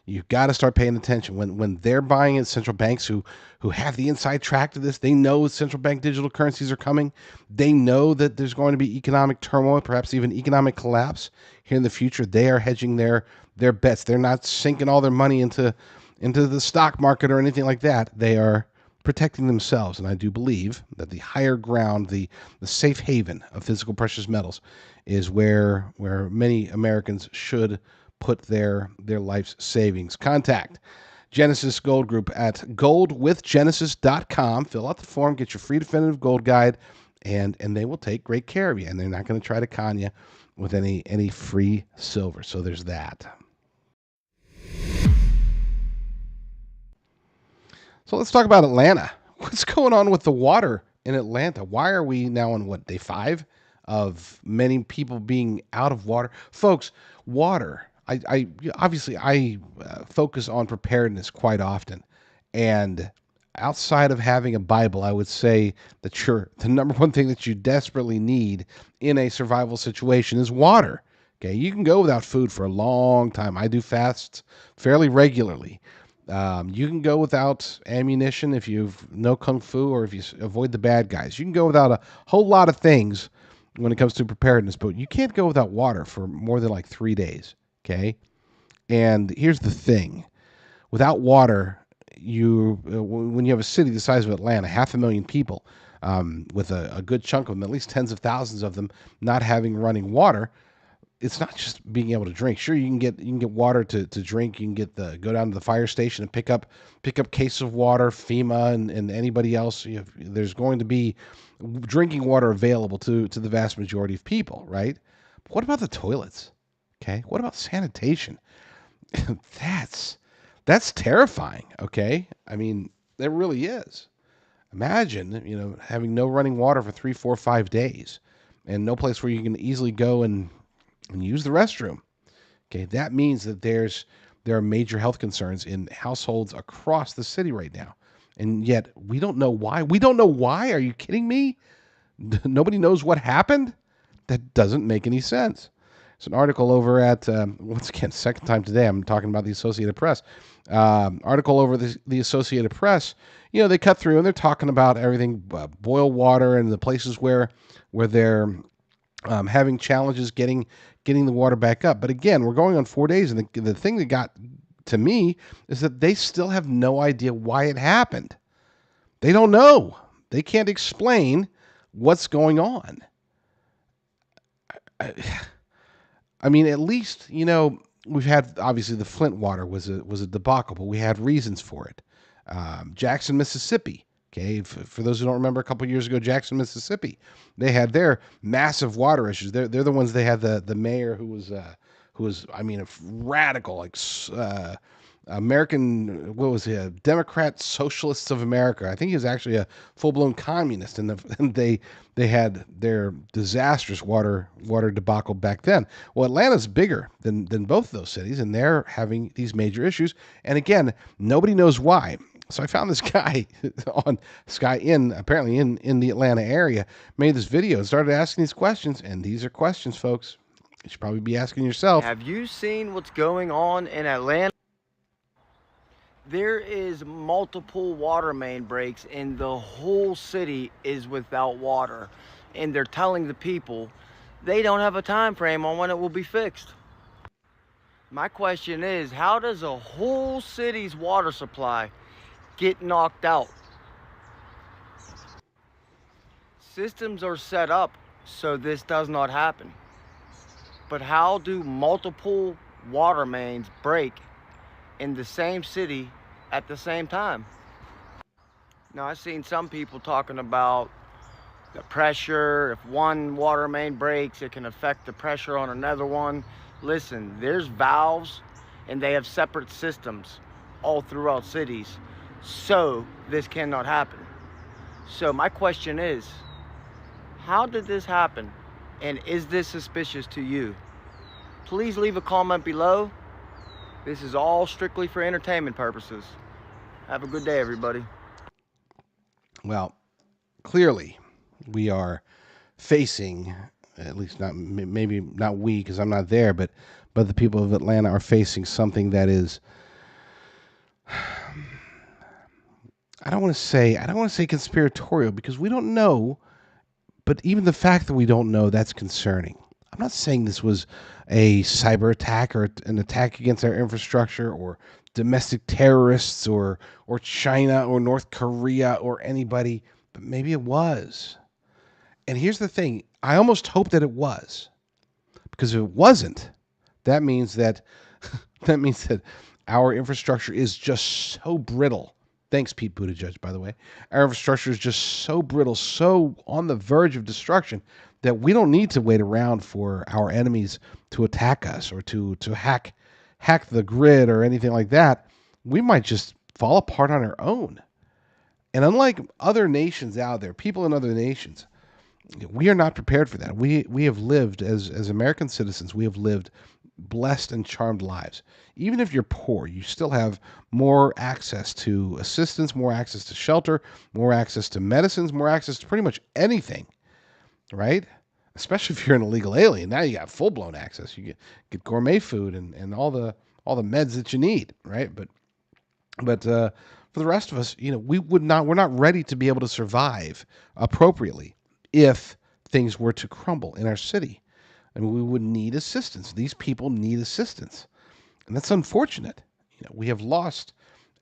You've got to start paying attention when they're buying it. Central banks who have the inside track to this, they know central bank digital currencies are coming. They know that there's going to be economic turmoil, perhaps even economic collapse here in the future. They are hedging their bets. They're not sinking all their money into the stock market or anything like that. They are protecting themselves. And I do believe that the higher ground, the safe haven of physical precious metals is where many Americans should put their life's savings. Contact Genesis Gold Group at goldwithgenesis.com. Fill out the form, get your free definitive gold guide, and they will take great care of you. And they're not going to try to con you with any free silver. So there's that. So let's talk about Atlanta. What's going on with the water in Atlanta. Why are we now on what, day 5 of many people being out of water? Folks, water. I obviously I focus on preparedness quite often, and outside of having a Bible, I would say that the number one thing that you desperately need in a survival situation is water. Okay, you can go without food for a long time. I do fasts fairly regularly. You can go without ammunition if you know kung fu or if you avoid the bad guys. You can go without a whole lot of things when it comes to preparedness, but you can't go without water for more than like 3 days. Okay, and here's the thing: without water, when you have a city the size of Atlanta, 500,000 people, with a good chunk of them, at least tens of thousands of them, not having running water, it's not just being able to drink. Sure, you can get water to drink. You can go down to the fire station and pick up cases of water. FEMA and anybody else. There's going to be drinking water available to the vast majority of people, right? But what about the toilets? Okay, what about sanitation? that's that's terrifying. Okay, I mean, it really is. Imagine, having no running water for 3, 4, 5 days, and no place where you can easily go and use the restroom. Okay, that means that there are major health concerns in households across the city right now, and yet we don't know why. We don't know why. Are you kidding me? Nobody knows what happened. That doesn't make any sense. It's an article over at once again, second time today I'm talking about the Associated Press. Article over the Associated Press. They cut through and they're talking about everything, boil water and the places where they're having challenges getting the water back up. But again, we're going on 4 days, and the thing that got to me is that they still have no idea why it happened. They don't know. They can't explain what's going on. I mean, at least we've had, obviously the Flint water was a debacle, but we had reasons for it. Jackson, Mississippi. Okay, for those who don't remember, a couple of years ago, Jackson, Mississippi, they had their massive water issues. They're the ones. They had the mayor who was I mean, a radical, like American, what was he, a Democrat Socialists of America. I think he was actually a full blown communist, and they had their disastrous water debacle back then. Well, Atlanta's bigger than both of those cities, and they're having these major issues. And again, nobody knows why. So I found this guy apparently in the Atlanta area, made this video and started asking these questions. And these are questions, folks, you should probably be asking yourself. Have you seen what's going on in Atlanta? There is multiple water main breaks and the whole city is without water. And they're telling the people they don't have a time frame on when it will be fixed. My question is, how does a whole city's water supply get knocked out? Systems are set up so this does not happen. But how do multiple water mains break in the same city at the same time? Now, I've seen some people talking about the pressure. If one water main breaks, it can affect the pressure on another one. Listen, there's valves and they have separate systems all throughout cities, so this cannot happen. So my question is, how did this happen? And is this suspicious to you? Please leave a comment below. This is all strictly for entertainment purposes. Have a good day, everybody. Well, clearly we are facing, at least not, maybe not we, because I'm not there, but the people of Atlanta are facing something that is, I don't want to say conspiratorial, because we don't know. But even the fact that we don't know, that's concerning. I'm not saying this was a cyber attack or an attack against our infrastructure or domestic terrorists or China or North Korea or anybody, but maybe it was. And here's the thing. I almost hope that it was. Because if it wasn't, that means that our infrastructure is just so brittle. Thanks, Pete Buttigieg, by the way. Our infrastructure is just so brittle, so on the verge of destruction, that we don't need to wait around for our enemies to attack us or to hack the grid or anything like that. We might just fall apart on our own. And unlike other nations out there, people in other nations, we are not prepared for that. We have lived as American citizens. We have lived blessed and charmed lives. Even if you're poor, you still have more access to assistance, more access to shelter, more access to medicines, more access to pretty much anything, right? Especially if you're an illegal alien. Now you got full blown access. You get gourmet food and all the meds that you need, right? But for the rest of us, we're not ready to be able to survive appropriately if things were to crumble in our city. I mean, we would need assistance. These people need assistance, and that's unfortunate. We have lost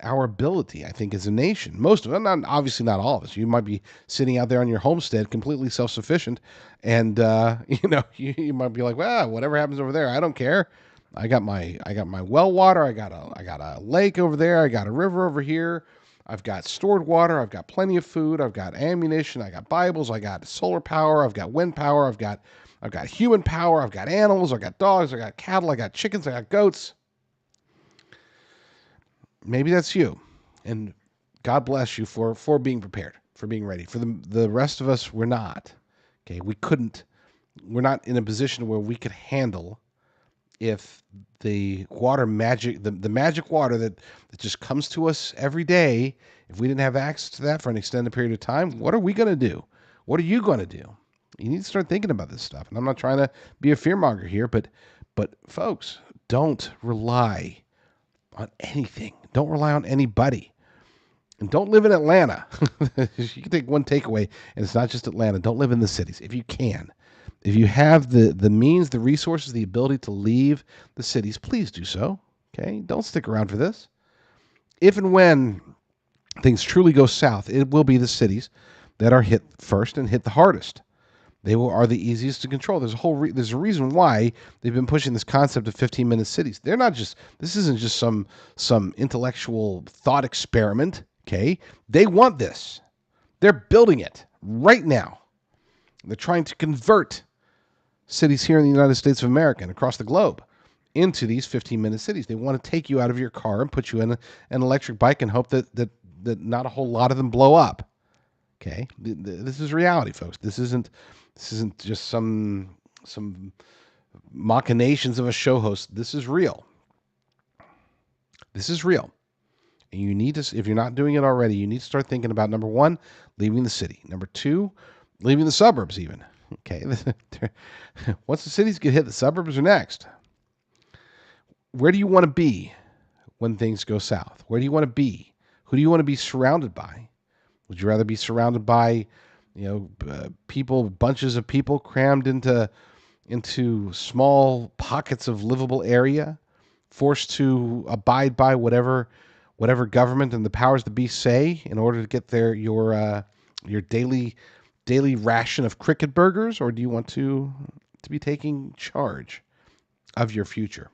our ability, I think, as a nation. Most of it, not obviously not all of us. You might be sitting out there on your homestead, completely self-sufficient, and you might be like, well, whatever happens over there, I don't care. I got my well water. I got a lake over there. I got a river over here. I've got stored water. I've got plenty of food. I've got ammunition. I got Bibles. I got solar power. I've got wind power. I've got human power. I've got animals. I've got dogs. I got cattle. I got chickens. I got goats. Maybe that's you, and God bless you for being prepared, for being ready. For the rest of us, we're not. Okay, we're not in a position where we could handle if the water magic, the magic water that just comes to us every day, if we didn't have access to that for an extended period of time, what are we going to do? What are you going to do? You need to start thinking about this stuff. And I'm not trying to be a fearmonger here, but folks, don't rely on anything. Don't rely on anybody. And don't live in Atlanta. You can take one takeaway, and it's not just Atlanta. Don't live in the cities if you can. If you have the means, the resources, the ability to leave the cities, please do so. Okay? Don't stick around for this. If and when things truly go south, it will be the cities that are hit first and hit the hardest. They are the easiest to control. There's a reason why they've been pushing this concept of 15-minute cities. This isn't just some intellectual thought experiment. Okay? They want this. They're building it right now. They're trying to convert cities here in the United States of America and across the globe into these 15-minute cities. They want to take you out of your car and put you in an electric bike and hope that not a whole lot of them blow up. Okay? This is reality, folks. This isn't just some machinations of a show host. This is real. This is real. And you need to, if you're not doing it already, you need to start thinking about, number one, leaving the city. Number two, leaving the suburbs even. Okay. Once the cities get hit, the suburbs are next. Where do you want to be when things go south? Where do you want to be? Who do you want to be surrounded by? Would you rather be surrounded by, people, bunches of people crammed into small pockets of livable area, forced to abide by whatever government and the powers that be say in order to get your daily ration of cricket burgers, or do you want to be taking charge of your future?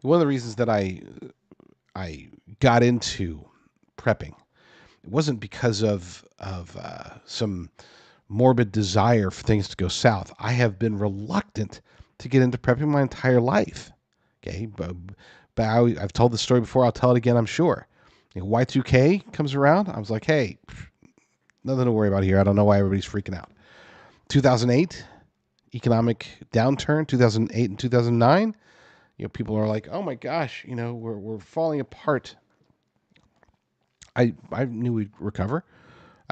One of the reasons that I got into prepping, it wasn't because of some morbid desire for things to go south. I have been reluctant to get into prepping my entire life. Okay, but I've told the story before. I'll tell it again, I'm sure. Y2K comes around. I was like, hey, nothing to worry about here. I don't know why everybody's freaking out. 2008, economic downturn. 2008 and 2009. People are like, oh my gosh, we're falling apart. I knew we'd recover.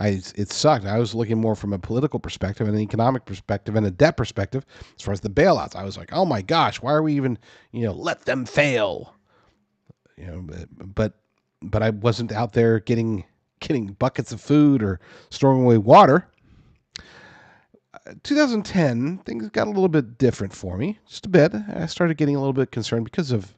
It sucked. I was looking more from a political perspective and an economic perspective and a debt perspective as far as the bailouts. I was like, oh my gosh, why are we even, let them fail? But I wasn't out there getting buckets of food or storing away water. 2010, things got a little bit different for me, just a bit. I started getting a little bit concerned because of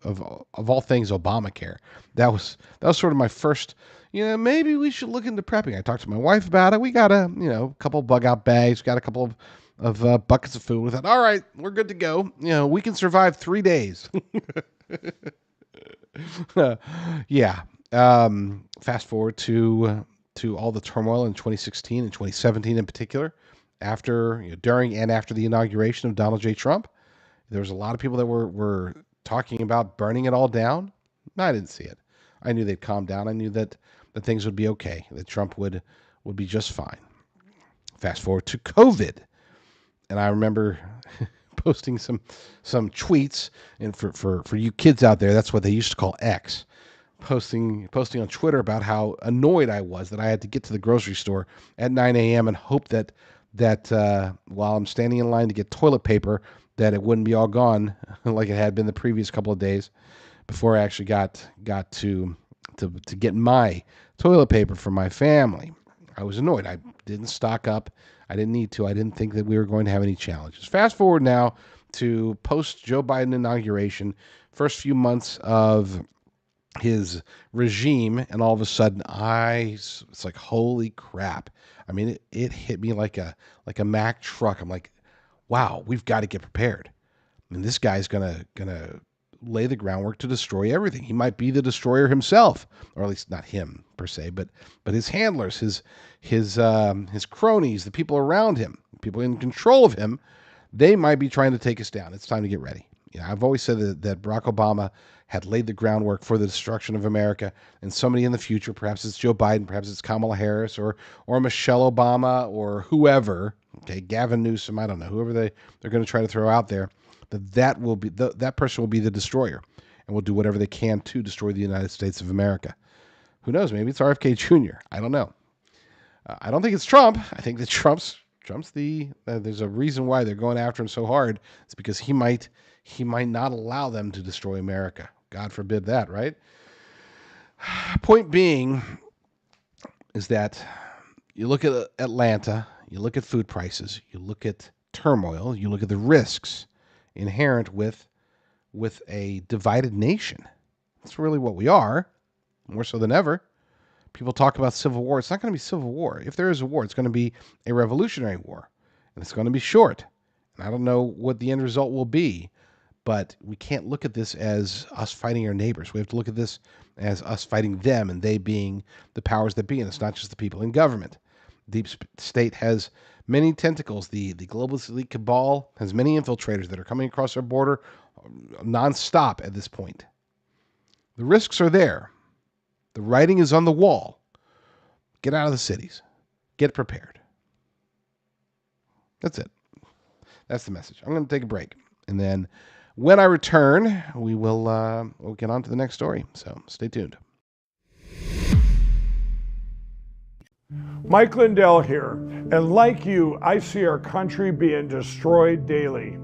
all things Obamacare. That was sort of my first, maybe we should look into prepping. I talked to my wife about it. We got a couple of bug out bags, got a couple of buckets of food. We thought, all right, we're good to go. We can survive 3 days. Yeah. Fast forward to all the turmoil in 2016 and 2017 in particular. During and after the inauguration of Donald J. Trump, there was a lot of people that were talking about burning it all down. I didn't see it. I knew they'd calm down. I knew that that things would be okay, that Trump would be just fine. Fast forward to COVID, and I remember posting some tweets, and for you kids out there, that's what they used to call X. Posting on Twitter about how annoyed I was that I had to get to the grocery store at 9 a.m. and hope that while I'm standing in line to get toilet paper, that it wouldn't be all gone like it had been the previous couple of days before I actually got to get my toilet paper for my family. I was annoyed. I didn't stock up. I didn't need to. I didn't think that we were going to have any challenges. Fast forward now to post Joe Biden inauguration, first few months of his regime, and all of a sudden it's like, holy crap. I mean, it hit me like a Mack truck. I'm like, wow, we've got to get prepared. I mean, this guy's gonna lay the groundwork to destroy everything. He might be the destroyer himself, or at least not him per se, but his handlers, his cronies, the people around him, people in control of him, they might be trying to take us down. It's time to get ready. I've always said that Barack Obama had laid the groundwork for the destruction of America, and somebody in the future, perhaps it's Joe Biden, perhaps it's Kamala Harris, or Michelle Obama, or whoever, okay, Gavin Newsom, I don't know, whoever they're going to try to throw out there, that person will be the destroyer, and will do whatever they can to destroy the United States of America. Who knows? Maybe it's RFK Jr. I don't know. I don't think it's Trump. I think that Trump's there's a reason why they're going after him so hard. It's because he might not allow them to destroy America. God forbid that, right? Point being is that you look at Atlanta, you look at food prices, you look at turmoil, you look at the risks inherent with a divided nation. That's really what we are, more so than ever. People talk about civil war. It's not going to be civil war. If there is a war, it's going to be a revolutionary war, and it's going to be short. And I don't know what the end result will be, but we can't look at this as us fighting our neighbors. We have to look at this as us fighting them, and they being the powers that be. And it's not just the people in government. Deep state has many tentacles. The globalist elite cabal has many infiltrators that are coming across our border nonstop at this point. The risks are there. The writing is on the wall. Get out of the cities. Get prepared. That's it. That's the message. I'm going to take a break. And then when I return, we'll get on to the next story. So stay tuned. Mike Lindell here, and like you, I see our country being destroyed daily.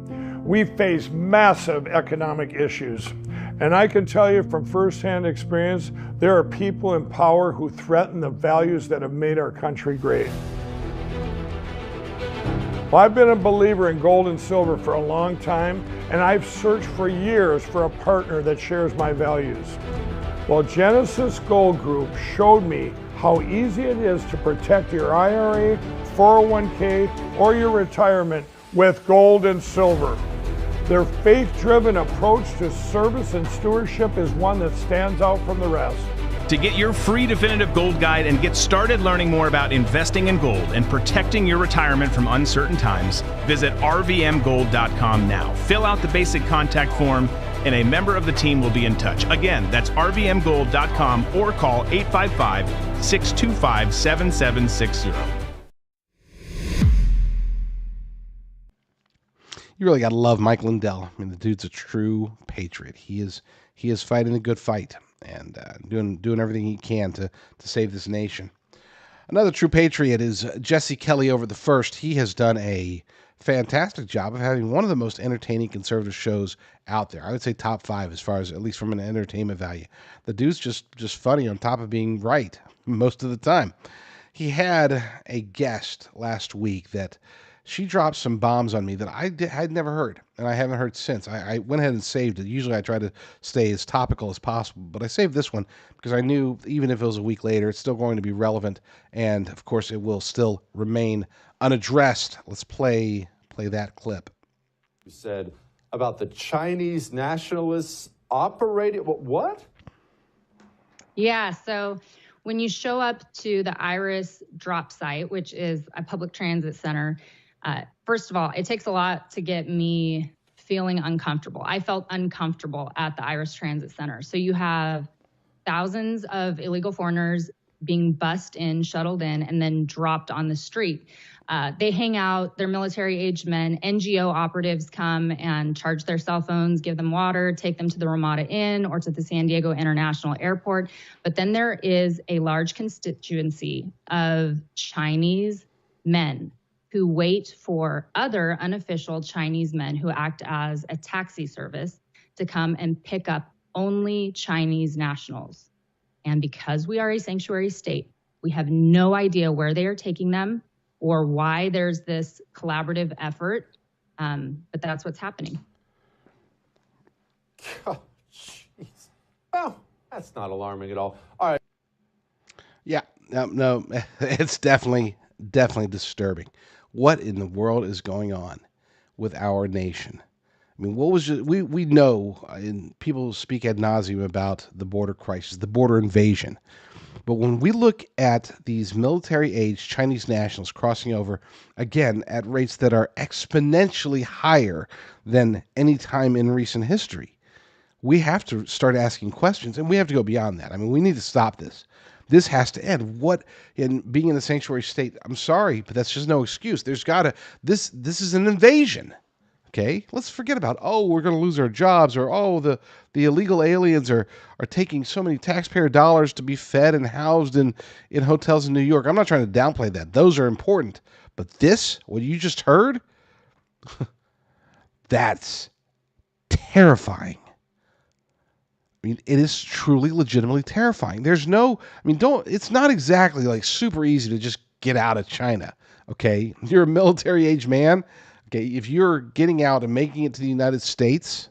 We face massive economic issues, and I can tell you from firsthand experience, there are people in power who threaten the values that have made our country great. Well, I've been a believer in gold and silver for a long time, and I've searched for years for a partner that shares my values. Well, Genesis Gold Group showed me how easy it is to protect your IRA, 401k, or your retirement with gold and silver. Their faith-driven approach to service and stewardship is one that stands out from the rest. To get your free definitive gold guide and get started learning more about investing in gold and protecting your retirement from uncertain times, visit rvmgold.com now. Fill out the basic contact form and a member of the team will be in touch. Again, that's rvmgold.com or call 855-625-7760. You really got to love Mike Lindell. I mean, the dude's a true patriot. He is fighting a good fight and doing everything he can to save this nation. Another true patriot is Jesse Kelly over the First. He has done a fantastic job of having one of the most entertaining conservative shows out there. I would say top 5 as far as, at least from an entertainment value. The dude's just funny on top of being right most of the time. He had a guest last week that she dropped some bombs on me that I'd never heard, and I haven't heard since. I went ahead and saved it. Usually I try to stay as topical as possible, but I saved this one because I knew even if it was a week later, it's still going to be relevant, and of course it will still remain unaddressed. Let's play that clip. You said about the Chinese nationalists operating, what? Yeah, so when you show up to the Iris drop site, which is a public transit center, first of all, it takes a lot to get me feeling uncomfortable. I felt uncomfortable at the Iris Transit Center. So you have thousands of illegal foreigners being bussed in, shuttled in, and then dropped on the street. They hang out, they're military-aged men. NGO operatives come and charge their cell phones, give them water, take them to the Ramada Inn or to the San Diego International Airport. But then there is a large constituency of Chinese men who wait for other unofficial Chinese men who act as a taxi service to come and pick up only Chinese nationals. And because we are a sanctuary state, we have no idea where they are taking them or why there's this collaborative effort, but that's what's happening. Oh, jeez. Well, that's not alarming at all. All right. Yeah, no, it's definitely disturbing. What in the world is going on with our nation? I mean, what was we know, and people speak ad nauseum about the border crisis, the border invasion. But when we look at these military-aged Chinese nationals crossing over, again, at rates that are exponentially higher than any time in recent history, we have to start asking questions, and we have to go beyond that. I mean, we need to stop this. This has to end. What, in being in a sanctuary state, I'm sorry, but that's just no excuse. There's got to, this is an invasion. Okay, let's forget about, oh, we're going to lose our jobs, or, oh, the illegal aliens are taking so many taxpayer dollars to be fed and housed in hotels in New York. I'm not trying to downplay that. Those are important. But this, what you just heard, that's terrifying. I mean, it is truly, legitimately terrifying. There's no, I mean, it's not exactly like super easy to just get out of China, okay? You're a military-age man. Okay, if you're getting out and making it to the United States,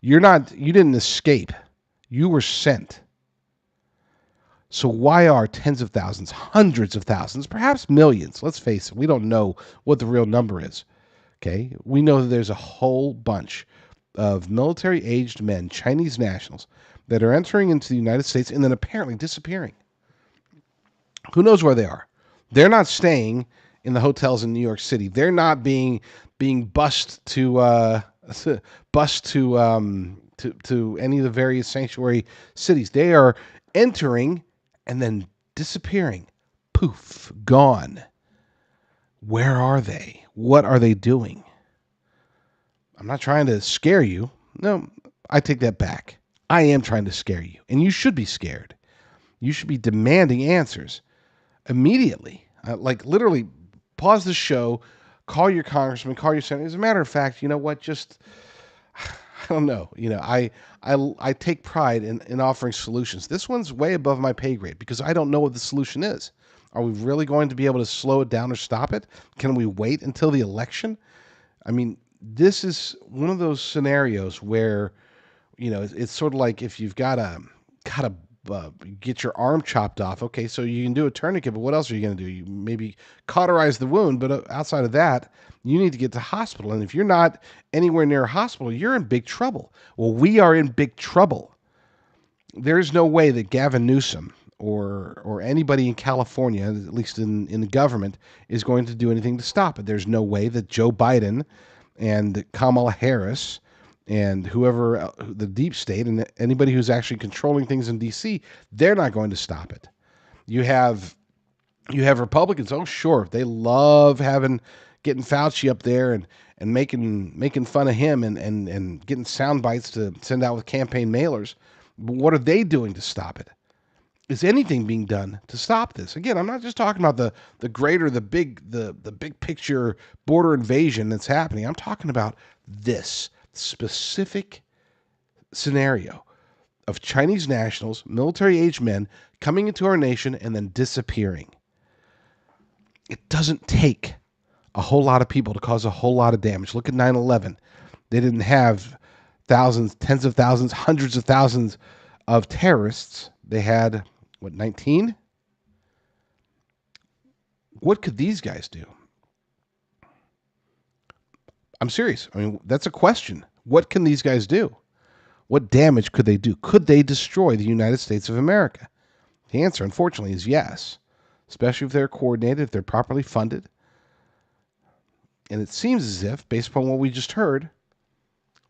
you didn't escape. You were sent. So why are tens of thousands, hundreds of thousands, perhaps millions, let's face it, we don't know what the real number is. Okay, we know that there's a whole bunch of military-aged men, Chinese nationals, that are entering into the United States and then apparently disappearing. Who knows where they are? They're not staying in the hotels in New York City. They're not being bussed to any of the various sanctuary cities. They are entering and then disappearing. Poof, gone. Where are they? What are they doing? I'm not trying to scare you. No, I take that back. I am trying to scare you, and you should be scared. You should be demanding answers immediately. Like literally pause the show, call your congressman, call your senator. As a matter of fact, you know what? Just, I don't know. You know, I take pride in offering solutions. This one's way above my pay grade because I don't know what the solution is. Are we really going to be able to slow it down or stop it? Can we wait until the election? I mean, this is one of those scenarios where, you know, it's sort of like if you've got to get your arm chopped off. Okay, so you can do a tourniquet, but what else are you going to do? You maybe cauterize the wound, but outside of that, you need to get to hospital. And if you're not anywhere near a hospital, you're in big trouble. Well, we are in big trouble. There's no way that Gavin Newsom or anybody in California, at least in the government, is going to do anything to stop it. There's no way that Joe Biden and Kamala Harris and whoever, the deep state and anybody who's actually controlling things in D.C., they're not going to stop it. You have Republicans. Oh, sure, they love getting Fauci up there and making fun of him and getting sound bites to send out with campaign mailers. But what are they doing to stop it? Is anything being done to stop this? Again, I'm not just talking about the greater, the big picture border invasion that's happening. I'm talking about this specific scenario of Chinese nationals, military-aged men, coming into our nation and then disappearing. It doesn't take a whole lot of people to cause a whole lot of damage. Look at 9/11. They didn't have thousands, tens of thousands, hundreds of thousands of terrorists. They had, 19? What could these guys do? I'm serious. I mean, that's a question. What can these guys do? What damage could they do? Could they destroy the United States of America? The answer, unfortunately, is yes, especially if they're coordinated, if they're properly funded. And it seems as if, based upon what we just heard,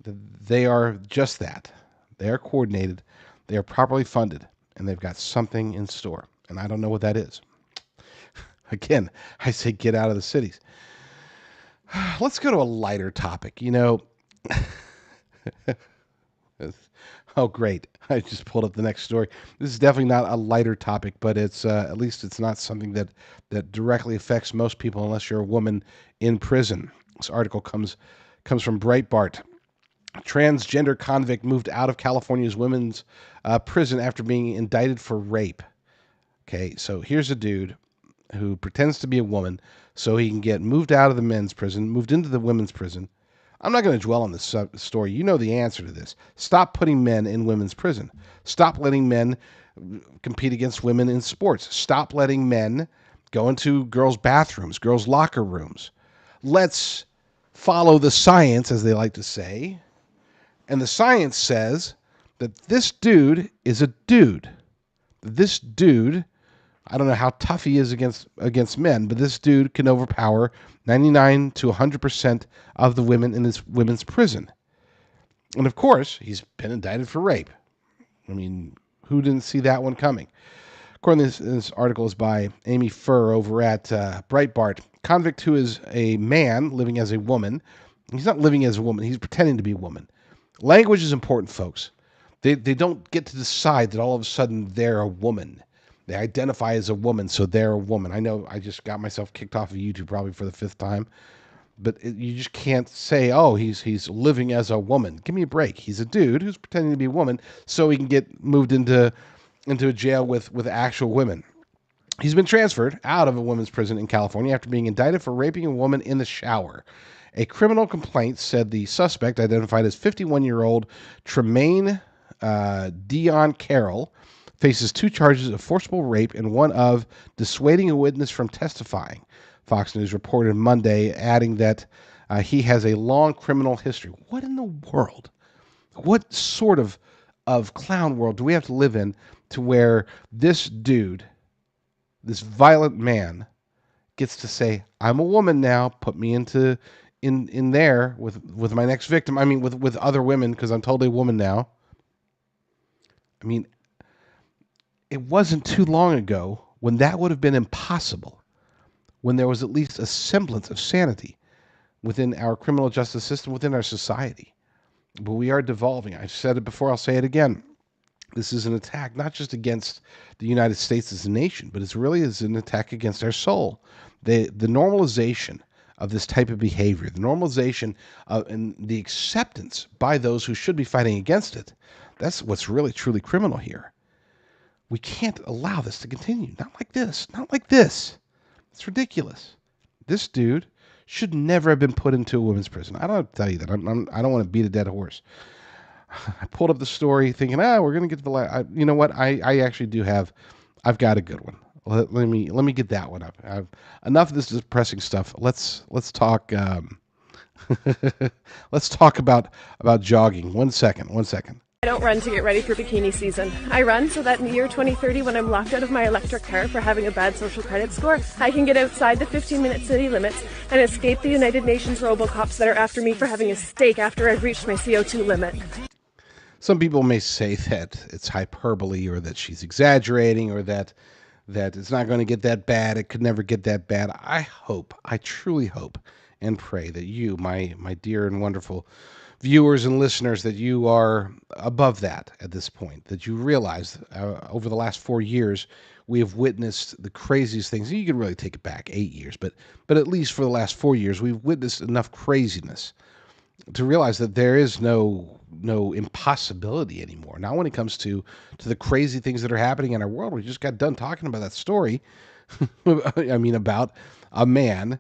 that they are just that. They are coordinated. They are properly funded. and they've got something in store, and I don't know what that is. Again, I say get out of the cities. Let's go to a lighter topic. Oh, great. I just pulled up the next story. This is definitely not a lighter topic, but it's at least it's not something that directly affects most people unless you're a woman in prison. This article comes from Breitbart. Transgender convict moved out of California's women's prison after being indicted for rape. Okay, so here's a dude who pretends to be a woman so he can get moved out of the men's prison, moved into the women's prison. I'm not going to dwell on this story. You know the answer to this. Stop putting men in women's prison. Stop letting men compete against women in sports. Stop letting men go into girls' bathrooms, girls' locker rooms. Let's follow the science, as they like to say. And the science says that this dude is a dude. This dude, I don't know how tough he is against men, but this dude can overpower 99 to 100% of the women in this women's prison. And of course, he's been indicted for rape. I mean, who didn't see that one coming? According to this article is by Amy Furr over at Breitbart. Convict who is a man living as a woman. He's not living as a woman. He's pretending to be a woman. Language is important, folks. They don't get to decide that all of a sudden they're a woman. They identify as a woman, so they're a woman. I know I just got myself kicked off of YouTube probably for the 5th time, but you just can't say, oh, he's living as a woman. Give me a break. He's a dude who's pretending to be a woman so he can get moved into a jail with actual women. He's been transferred out of a women's prison in California after being indicted for raping a woman in the shower. A criminal complaint said the suspect, identified as 51-year-old Tremaine Dion Carroll, faces 2 charges of forcible rape and one of dissuading a witness from testifying. Fox News reported Monday, adding that he has a long criminal history. What in the world? What sort of clown world do we have to live in to where this dude, this violent man, gets to say, I'm a woman now, put me in there with my next victim. I mean, with other women, because I'm totally a woman now. I mean, it wasn't too long ago when that would have been impossible, when there was at least a semblance of sanity within our criminal justice system, within our society. But we are devolving. I've said it before, I'll say it again. This is an attack not just against the United States as a nation, but it really is an attack against our soul. The normalization of this type of behavior, the normalization and the acceptance by those who should be fighting against it, that's what's really truly criminal here. We can't allow this to continue. Not like this. Not like this. It's ridiculous. This dude should never have been put into a women's prison. I don't have to tell you that. I don't want to beat a dead horse. I pulled up the story thinking, we're going to get to the last. You know what? I actually do have. I've got a good one. Let me get that one up. Enough of this depressing stuff. Let's talk. Let's talk about jogging. One second. I don't run to get ready for bikini season. I run so that in the year 2030, when I'm locked out of my electric car for having a bad social credit score, I can get outside the 15-minute city limits and escape the United Nations robocops that are after me for having a steak after I've reached my CO2 limit. Some people may say that it's hyperbole, or that she's exaggerating, or that it's not going to get that bad. It could never get that bad. I truly hope and pray that you, my dear and wonderful viewers and listeners, that you are above that at this point, that you realize over the last 4 years, we have witnessed the craziest things. You can really take it back 8 years, but at least for the last 4 years, we've witnessed enough craziness to realize that there is no impossibility anymore. Not when it comes to the crazy things that are happening in our world. We just got done talking about that story. I mean, about a man,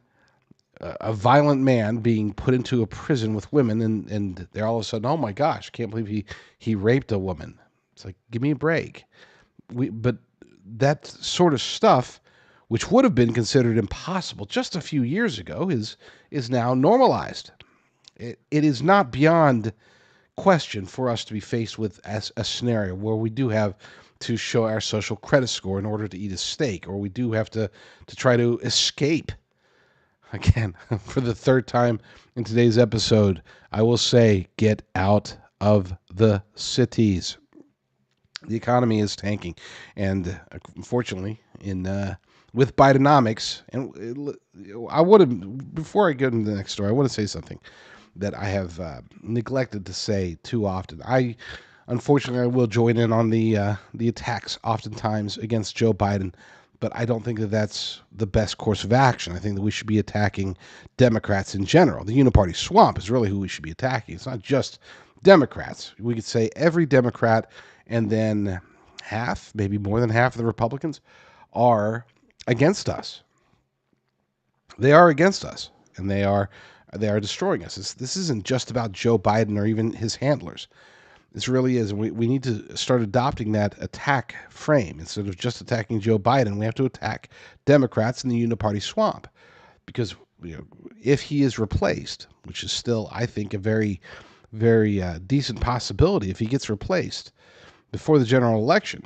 a violent man being put into a prison with women, and they're all of a sudden, oh my gosh, can't believe he raped a woman. It's like, give me a break. But that sort of stuff, which would have been considered impossible just a few years ago, is now normalized. It is not beyond question for us to be faced with a scenario where we do have to show our social credit score in order to eat a steak, or we do have to try to escape. Again, for the 3rd time in today's episode, I will say, get out of the cities. The economy is tanking, and unfortunately, with Bidenomics, and I would have, before I get into the next story, I want to say something that I have neglected to say too often. Unfortunately, I will join in on the attacks oftentimes against Joe Biden, but I don't think that that's the best course of action. I think that we should be attacking Democrats in general. The uniparty swamp is really who we should be attacking. It's not just Democrats. We could say every Democrat, and then half, maybe more than half of the Republicans are against us. They are against us, and they are destroying us. This isn't just about Joe Biden or even his handlers. This really is. We need to start adopting that attack frame. Instead of just attacking Joe Biden, we have to attack Democrats in the uniparty swamp. Because if he is replaced, which is still, I think, a very, very decent possibility, if he gets replaced before the general election,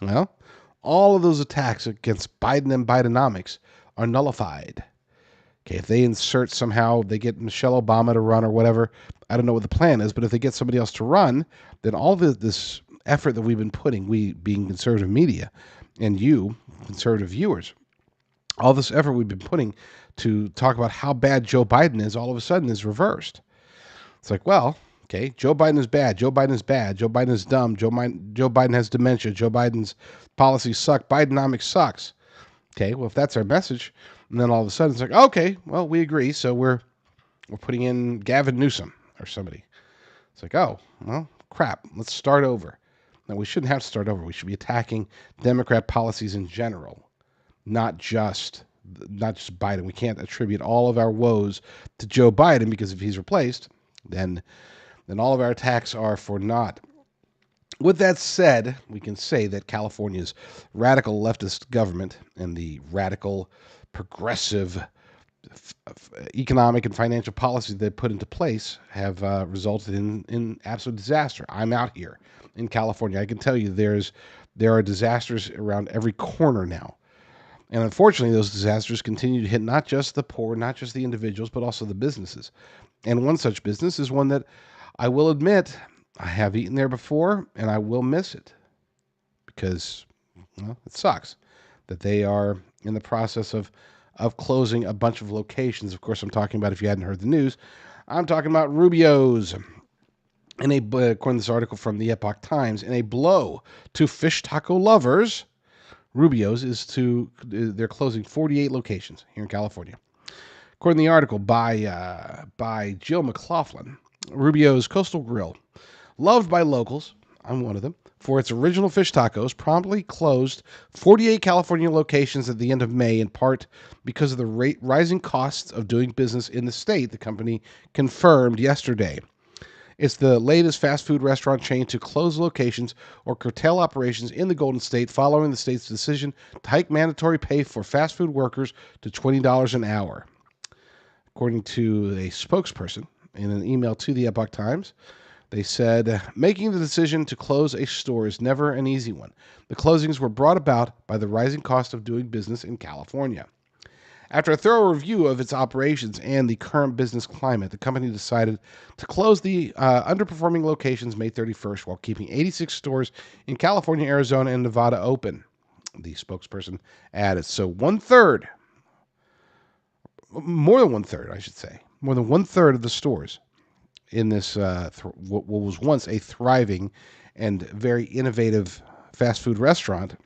well, all of those attacks against Biden and Bidenomics are nullified. Okay, if they insert somehow, they get Michelle Obama to run or whatever, I don't know what the plan is, but if they get somebody else to run, then all this effort that we've been putting, we being conservative media, and you, conservative viewers, all this effort we've been putting to talk about how bad Joe Biden is, all of a sudden is reversed. It's like, well, okay, Joe Biden is bad. Joe Biden is bad. Joe Biden is dumb. Joe Biden has dementia. Joe Biden's policies suck. Bidenomics sucks. Okay, well, if that's our message, and then all of a sudden it's like, okay, well, we agree, so we're putting in Gavin Newsom or somebody. It's like, oh, well, crap, let's start over. Now, we shouldn't have to start over. We should be attacking Democrat policies in general, not just Biden. We can't attribute all of our woes to Joe Biden, because if he's replaced, then all of our attacks are for naught. With that said, we can say that California's radical leftist government and the radical progressive economic and financial policies they put into place have resulted in absolute disaster. I'm out here in California. I can tell you there are disasters around every corner now. And unfortunately, those disasters continue to hit not just the poor, not just the individuals, but also the businesses. And one such business is one that I will admit I have eaten there before, and I will miss it because, well, it sucks that they are in the process of closing a bunch of locations. Of course, I'm talking about, if you hadn't heard the news, I'm talking about Rubio's. According to this article from the Epoch Times, in a blow to fish taco lovers, Rubio's they're closing 48 locations here in California. According to the article by Jill McLaughlin, Rubio's Coastal Grill, loved by locals, I'm one of them, for its original fish tacos, promptly closed 48 California locations at the end of May, in part because of the rising costs of doing business in the state, the company confirmed yesterday. It's the latest fast food restaurant chain to close locations or curtail operations in the Golden State following the state's decision to hike mandatory pay for fast food workers to $20 an hour. According to a spokesperson in an email to the Epoch Times, they said, making the decision to close a store is never an easy one. The closings were brought about by the rising cost of doing business in California. After a thorough review of its operations and the current business climate, the company decided to close the underperforming locations May 31st while keeping 86 stores in California, Arizona, and Nevada open. The spokesperson added, so more than one third of the stores in this what was once a thriving and very innovative fast food restaurant.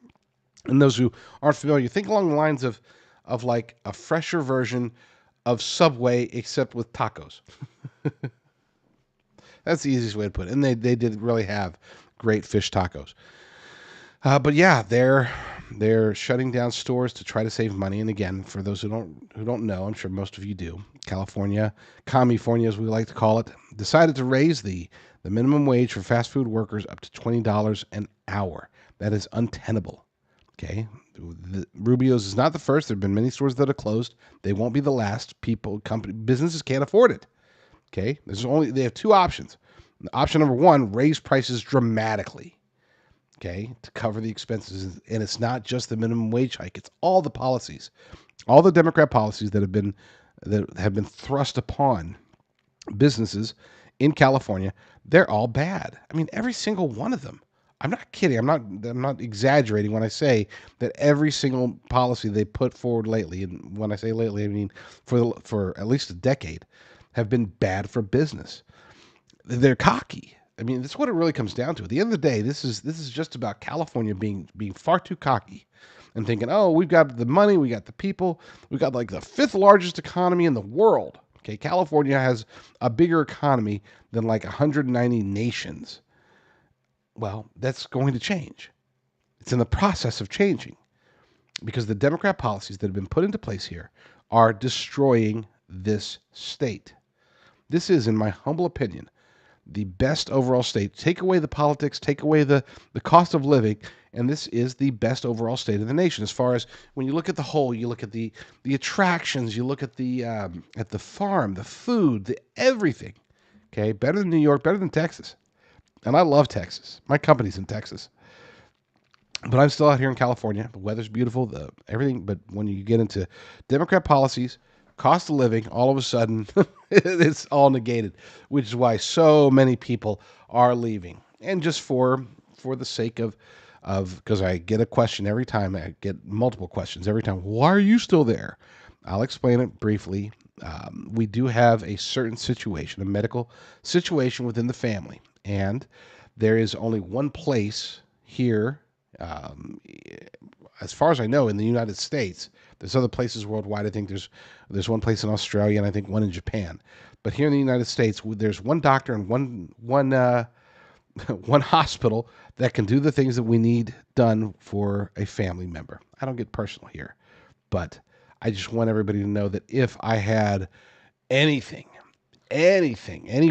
And those who aren't familiar, think along the lines of like a fresher version of Subway, except with tacos. That's the easiest way to put it. And they did really have great fish tacos. But yeah, they're shutting down stores to try to save money. And again, for those who don't know, I'm sure most of you do, California, California as we like to call it, decided to raise the minimum wage for fast food workers up to $20 an hour. That is untenable. Okay, Rubio's is not the first. There have been many stores that have closed. They won't be the last. Businesses can't afford it. Okay, they have two options. Option number one: raise prices dramatically. Okay, to cover the expenses, and it's not just the minimum wage hike; it's all the policies, all the Democrat policies that have been thrust upon businesses in California. They're all bad. I mean, every single one of them. I'm not kidding. I'm not exaggerating when I say that every single policy they put forward lately, and when I say lately, I mean for at least a decade, have been bad for business. They're cocky. I mean, that's what it really comes down to. At the end of the day, this is just about California being far too cocky and thinking, oh, we've got the money, we got the people, we got like the fifth largest economy in the world. Okay, California has a bigger economy than like 190 nations. Well, that's going to change. It's in the process of changing because the Democrat policies that have been put into place here are destroying this state. This is, in my humble opinion, the best overall state. Take away the politics, take away the cost of living, and this is the best overall state of the nation. As far as when you look at the whole, you look at the attractions, you look at the farm, the food, the everything. Okay, better than New York, better than Texas. And I love Texas. My company's in Texas. But I'm still out here in California. The weather's beautiful, everything. But when you get into Democrat policies, cost of living, all of a sudden, it's all negated, which is why so many people are leaving. And just for the sake of because I get a question every time, I get multiple questions every time. Why are you still there? I'll explain it briefly. We do have a certain situation, a medical situation within the family. And there is only one place here, as far as I know, in the United States. There's other places worldwide. I think there's one place in Australia, and I think one in Japan. But here in the United States, there's one doctor and one hospital that can do the things that we need done for a family member. I don't get personal here, but I just want everybody to know that if I had any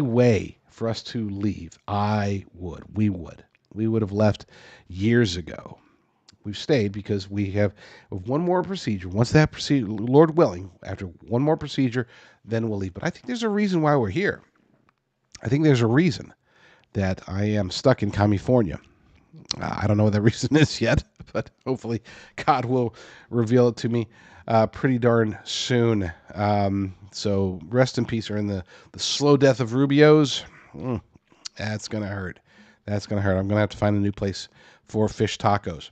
way for us to leave, we would have left years ago. We've stayed because we have one more procedure. Once that procedure, Lord willing, after one more procedure, then we'll leave. But I think there's a reason why we're here. I think there's a reason that I am stuck in California. I don't know what that reason is yet, but hopefully God will reveal it to me pretty darn soon. So rest in peace, or in the slow death of Rubios. That's going to hurt. I'm going to have to find a new place for fish tacos.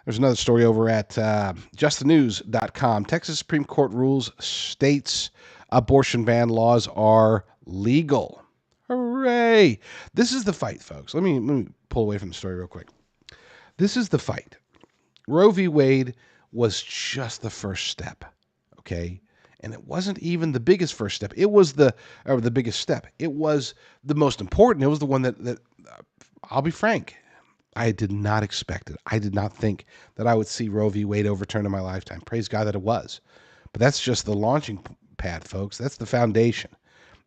There's another story over at justthenews.com. Texas Supreme Court rules states' abortion ban laws are legal. Hooray! This is the fight, folks. Let me pull away from the story real quick. This is the fight. Roe v. Wade was just the first step, okay? And it wasn't even the biggest first step. It was the biggest step. It was the most important. It was the one that I'll be frank, I did not expect it. I did not think that I would see Roe v. Wade overturned in my lifetime. Praise God that it was. But that's just the launching pad, folks. That's the foundation.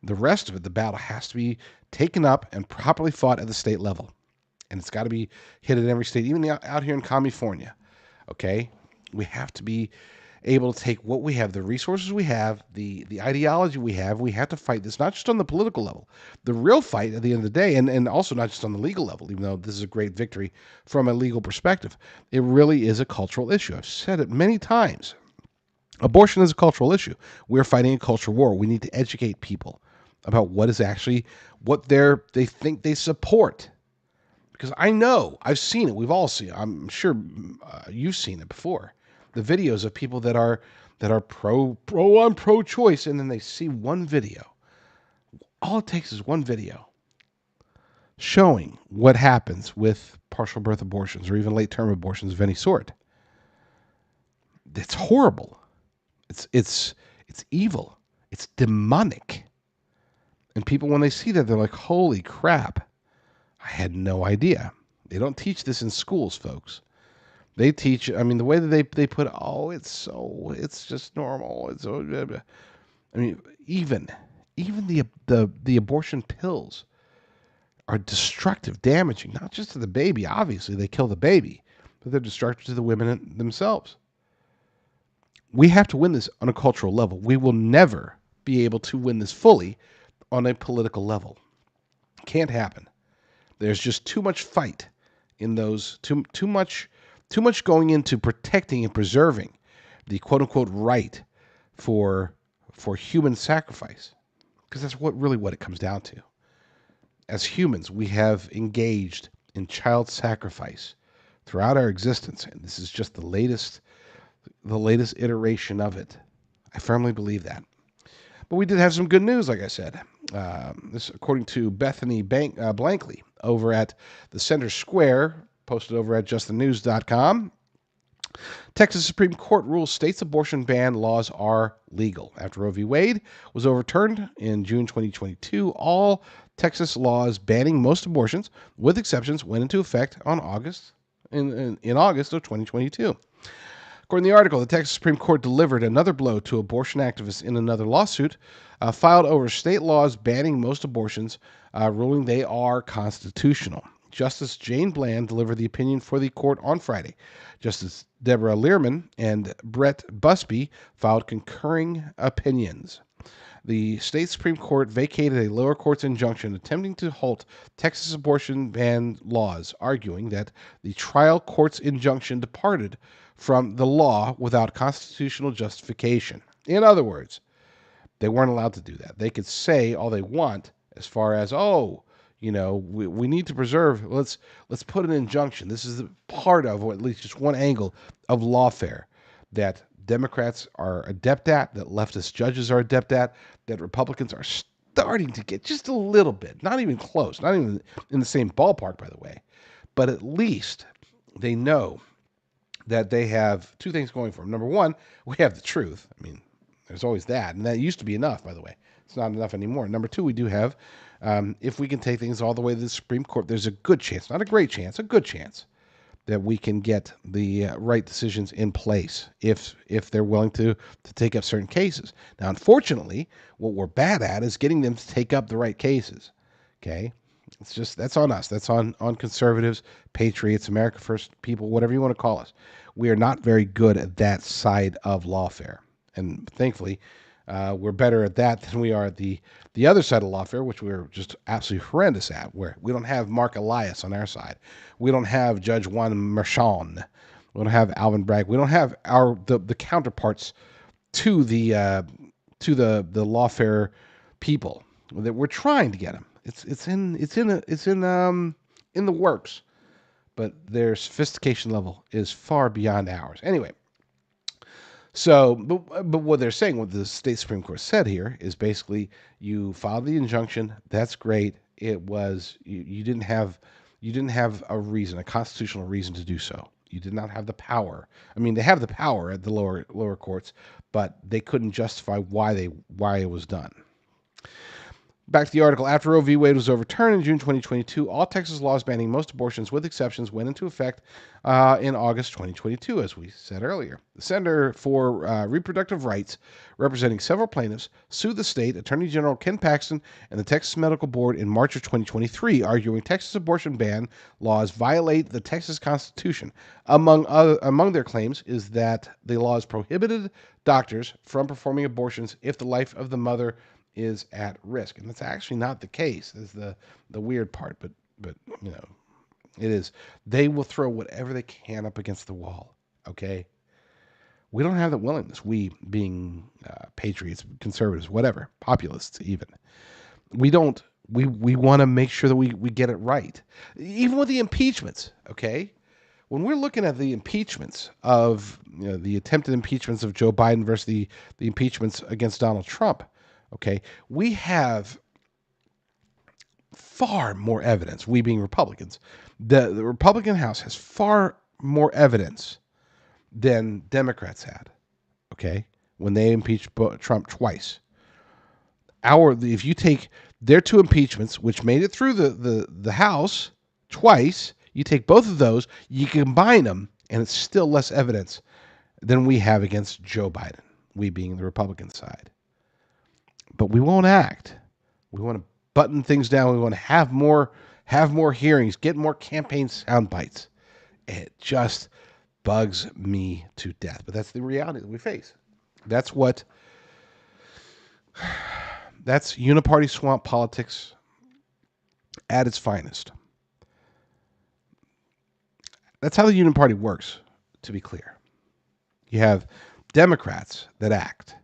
The rest of it, the battle, has to be taken up and properly fought at the state level. And it's got to be hit in every state, even out here in California. Okay? We have to be able to take what we have, the resources we have, the ideology we have to fight this, not just on the political level. The real fight at the end of the day, and also not just on the legal level, even though this is a great victory from a legal perspective, it really is a cultural issue. I've said it many times. Abortion is a cultural issue. We're fighting a cultural war. We need to educate people about what is actually what they think they support. Because I know, I've seen it. We've all seen it. I'm sure you've seen it before. The videos of people that are pro-choice, and then they see one video. All it takes is one video showing what happens with partial birth abortions or even late-term abortions of any sort. It's horrible. It's evil. It's demonic. And people, when they see that, they're like, holy crap. I had no idea. They don't teach this in schools, folks. They teach, I mean, the way that they put, it's just normal. It's so, I mean, even the abortion pills are destructive, damaging, not just to the baby. Obviously, they kill the baby, but they're destructive to the women themselves. We have to win this on a cultural level. We will never be able to win this fully on a political level. Can't happen. There's just too much fight in those, too much going into protecting and preserving the quote-unquote right for human sacrifice. Because that's what it comes down to. As humans, we have engaged in child sacrifice throughout our existence, and this is just the latest iteration of it. I firmly believe that. But we did have some good news, like I said. This, according to Bethany Blankley over at the Center Square, posted over at justthenews.com. Texas Supreme Court rules states' abortion ban laws are legal. After Roe v. Wade was overturned in June 2022, all Texas laws banning most abortions, with exceptions, went into effect on August of 2022. According to the article, the Texas Supreme Court delivered another blow to abortion activists in another lawsuit filed over state laws banning most abortions, ruling they are constitutional. Justice Jane Bland delivered the opinion for the court on Friday. Justice Deborah Learman and Brett Busby filed concurring opinions. The state Supreme Court vacated a lower court's injunction attempting to halt Texas abortion ban laws, arguing that the trial court's injunction departed from the law without constitutional justification. In other words, they weren't allowed to do that. They could say all they want as far as, we need to preserve, let's put an injunction. This is part of, or at least just one angle of lawfare that Democrats are adept at, that leftist judges are adept at, that Republicans are starting to get just a little bit, not even close, not even in the same ballpark, by the way, but at least they know that they have two things going for them. Number one, we have the truth. I mean, there's always that, and that used to be enough, by the way. It's not enough anymore. Number two, we do have, if we can take things all the way to the Supreme Court, there's a good chance, not a great chance, a good chance that we can get the right decisions in place if they're willing to take up certain cases. Now, unfortunately, what we're bad at is getting them to take up the right cases. Okay? It's just, that's on us. That's on conservatives, patriots, America First people, whatever you want to call us. We are not very good at that side of lawfare. And thankfully, we're better at that than we are at the other side of lawfare, which we're just absolutely horrendous at, where we don't have Mark Elias on our side. We don't have Judge Juan Merchan. We don't have Alvin Bragg. We don't have the counterparts to the lawfare people that we're trying to get them. It's in the works, but their sophistication level is far beyond ours. Anyway. So, but what they're saying, what the state Supreme Court said here is basically, you filed the injunction. That's great. It was you didn't have a reason, a constitutional reason to do so. You did not have the power. I mean, they have the power at the lower courts, but they couldn't justify why it was done. Back to the article. After Roe v. Wade was overturned in June 2022, all Texas laws banning most abortions, with exceptions, went into effect in August 2022, as we said earlier. The Center for Reproductive Rights, representing several plaintiffs, sued the state Attorney General Ken Paxton and the Texas Medical Board in March of 2023, arguing Texas abortion ban laws violate the Texas Constitution. Among their claims is that the laws prohibited doctors from performing abortions if the life of the mother is at risk, and that's actually not the case. Is the weird part, but it is. They will throw whatever they can up against the wall. Okay, we don't have that willingness. We, being patriots, conservatives, whatever, populists, even, we don't. We want to make sure that we get it right, even with the impeachments. Okay, when we're looking at the impeachments of the attempted impeachments of Joe Biden versus the impeachments against Donald Trump. Okay, we have far more evidence, we being Republicans. The Republican House has far more evidence than Democrats had, okay, when they impeached Trump twice. If you take their two impeachments, which made it through the House twice, you take both of those, you combine them, and it's still less evidence than we have against Joe Biden, we being the Republican side. But we won't act. We want to button things down. We want to have more hearings, get more campaign sound bites. It just bugs me to death. But that's the reality that we face. That's uniparty swamp politics at its finest. That's how the uniparty works, to be clear. You have Democrats that act.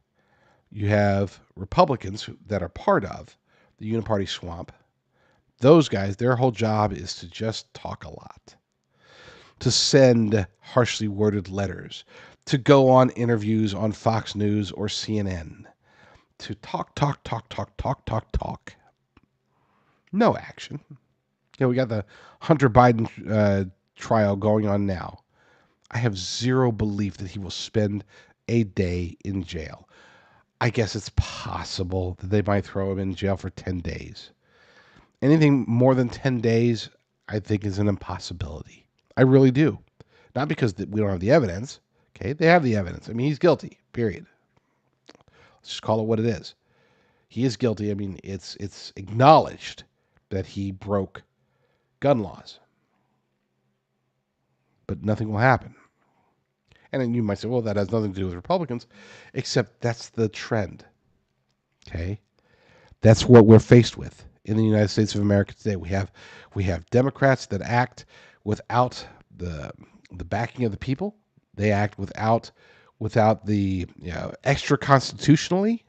You have Republicans that are part of the uniparty swamp Those guys, their whole job is to just talk a lot, to send harshly worded letters, to go on interviews on Fox News or CNN, to talk. No action. We got the Hunter Biden trial going on now. I have zero belief that he will spend a day in jail. I guess it's possible that they might throw him in jail for 10 days. Anything more than 10 days, I think, is an impossibility. I really do. Not because we don't have the evidence. Okay, they have the evidence. I mean, he's guilty, period. Let's just call it what it is. He is guilty. I mean, it's acknowledged that he broke gun laws. But nothing will happen. And then you might say, well, that has nothing to do with Republicans, except that's the trend. Okay? That's what we're faced with in the United States of America today. We have Democrats that act without the backing of the people. They act without the extra constitutionally,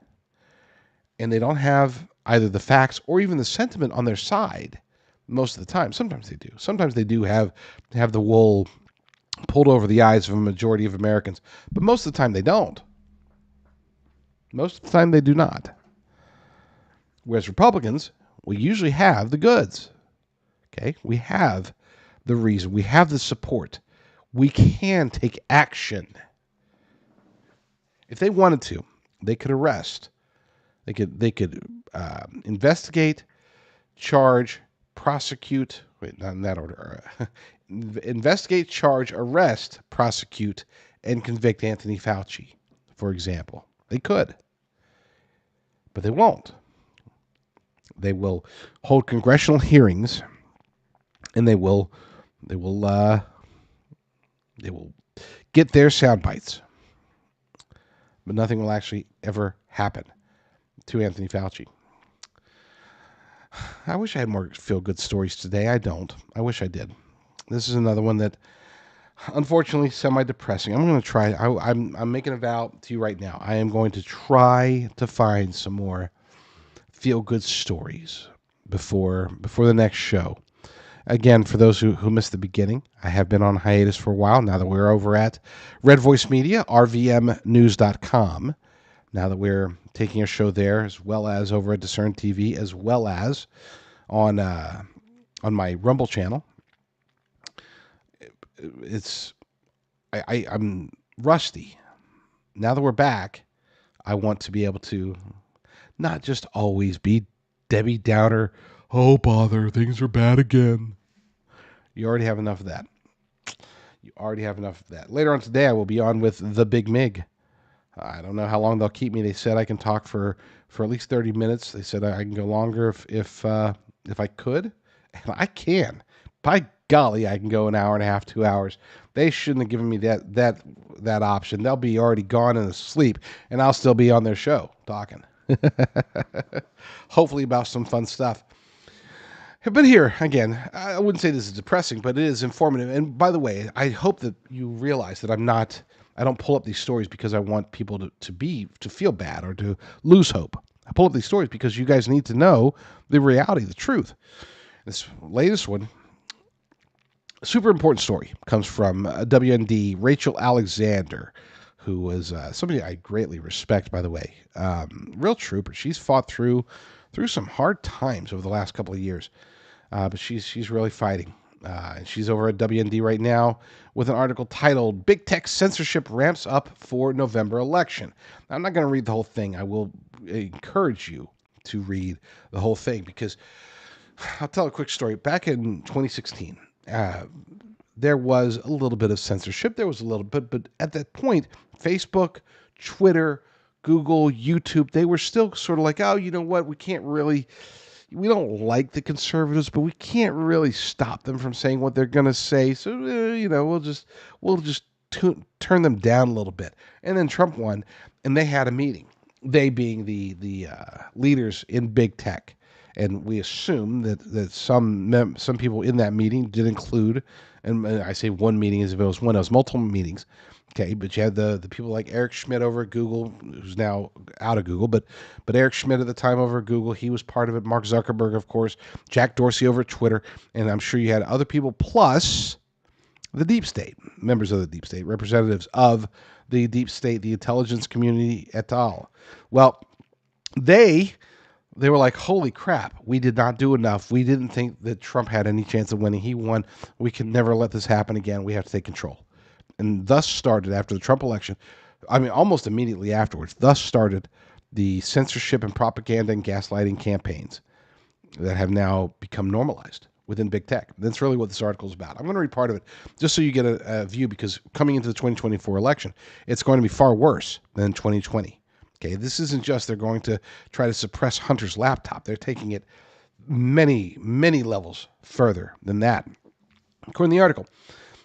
and they don't have either the facts or even the sentiment on their side most of the time. Sometimes they do. Sometimes they do have the wool pulled over the eyes of a majority of Americans, but most of the time they don't. Most of the time they do not. Whereas Republicans, we usually have the goods. Okay? We have the reason. We have the support. We can take action. If they wanted to, they could arrest. They could investigate, charge, prosecute. Wait, not in that order. Investigate, charge, arrest, prosecute, and convict Anthony Fauci, for example. They could. But they won't. They will hold congressional hearings, and they will get their sound bites. But nothing will actually ever happen to Anthony Fauci. I wish I had more feel-good stories today. I don't. I wish I did. This is another one that, unfortunately, semi-depressing. I'm going to try. I'm making a vow to you right now. I am going to try to find some more feel-good stories before the next show. Again, for those who missed the beginning, I have been on hiatus for a while. Now that we're over at Red Voice Media, rvmnews.com. Now that we're taking a show there, as well as over at Discern TV, as well as on my Rumble channel. I'm rusty. Now that we're back, I want to be able to not just always be Debbie Downer. Oh, bother, things are bad again. You already have enough of that. Later on today, I will be on with the Big Mig. I don't know how long they'll keep me. They said I can talk for at least 30 minutes. They said I can go longer if I could, and I can. By golly, I can go an hour and a half, 2 hours. They shouldn't have given me that option. They'll be already gone and asleep, and I'll still be on their show talking. Hopefully about some fun stuff. But here, again, I wouldn't say this is depressing, but it is informative. And by the way, I hope that you realize that I don't pull up these stories because I want people to feel bad or to lose hope. I pull up these stories because you guys need to know the reality, the truth. This latest one, super important story, comes from WND Rachel Alexander, who was somebody I greatly respect, by the way. Real trooper. She's fought through some hard times over the last couple of years, but she's really fighting. And she's over at WND right now with an article titled "Big Tech Censorship Ramps Up for November Election." Now, I'm not going to read the whole thing. I will encourage you to read the whole thing because I'll tell a quick story. Back in 2016, there was a little bit of censorship. There was a little bit, but at that point, Facebook, Twitter, Google, YouTube, they were still sort of like, oh, you know what? We don't like the conservatives, but we can't really stop them from saying what they're going to say. So, we'll just turn them down a little bit. And then Trump won, and they had a meeting. They being the leaders in big tech. And we assume that some people in that meeting did include, and I say one meeting as if it was one, it was multiple meetings, Okay, but you had the people like Eric Schmidt over at Google, who's now out of Google, but Eric Schmidt at the time over at Google, he was part of it. Mark Zuckerberg, of course, Jack Dorsey over at Twitter, and I'm sure you had other people, plus the deep state, members of the deep state, representatives of the deep state, the intelligence community et al. Well, they were like, holy crap, we did not do enough. We didn't think that Trump had any chance of winning. He won. We can never let this happen again. We have to take control. And thus started, after the Trump election, almost immediately afterwards, thus started the censorship and propaganda and gaslighting campaigns that have now become normalized within big tech. That's really what this article is about. I'm going to read part of it just so you get a view, because coming into the 2024 election, it's going to be far worse than 2020. Okay, this isn't just they're going to try to suppress Hunter's laptop. They're taking it many, many levels further than that. According to the article,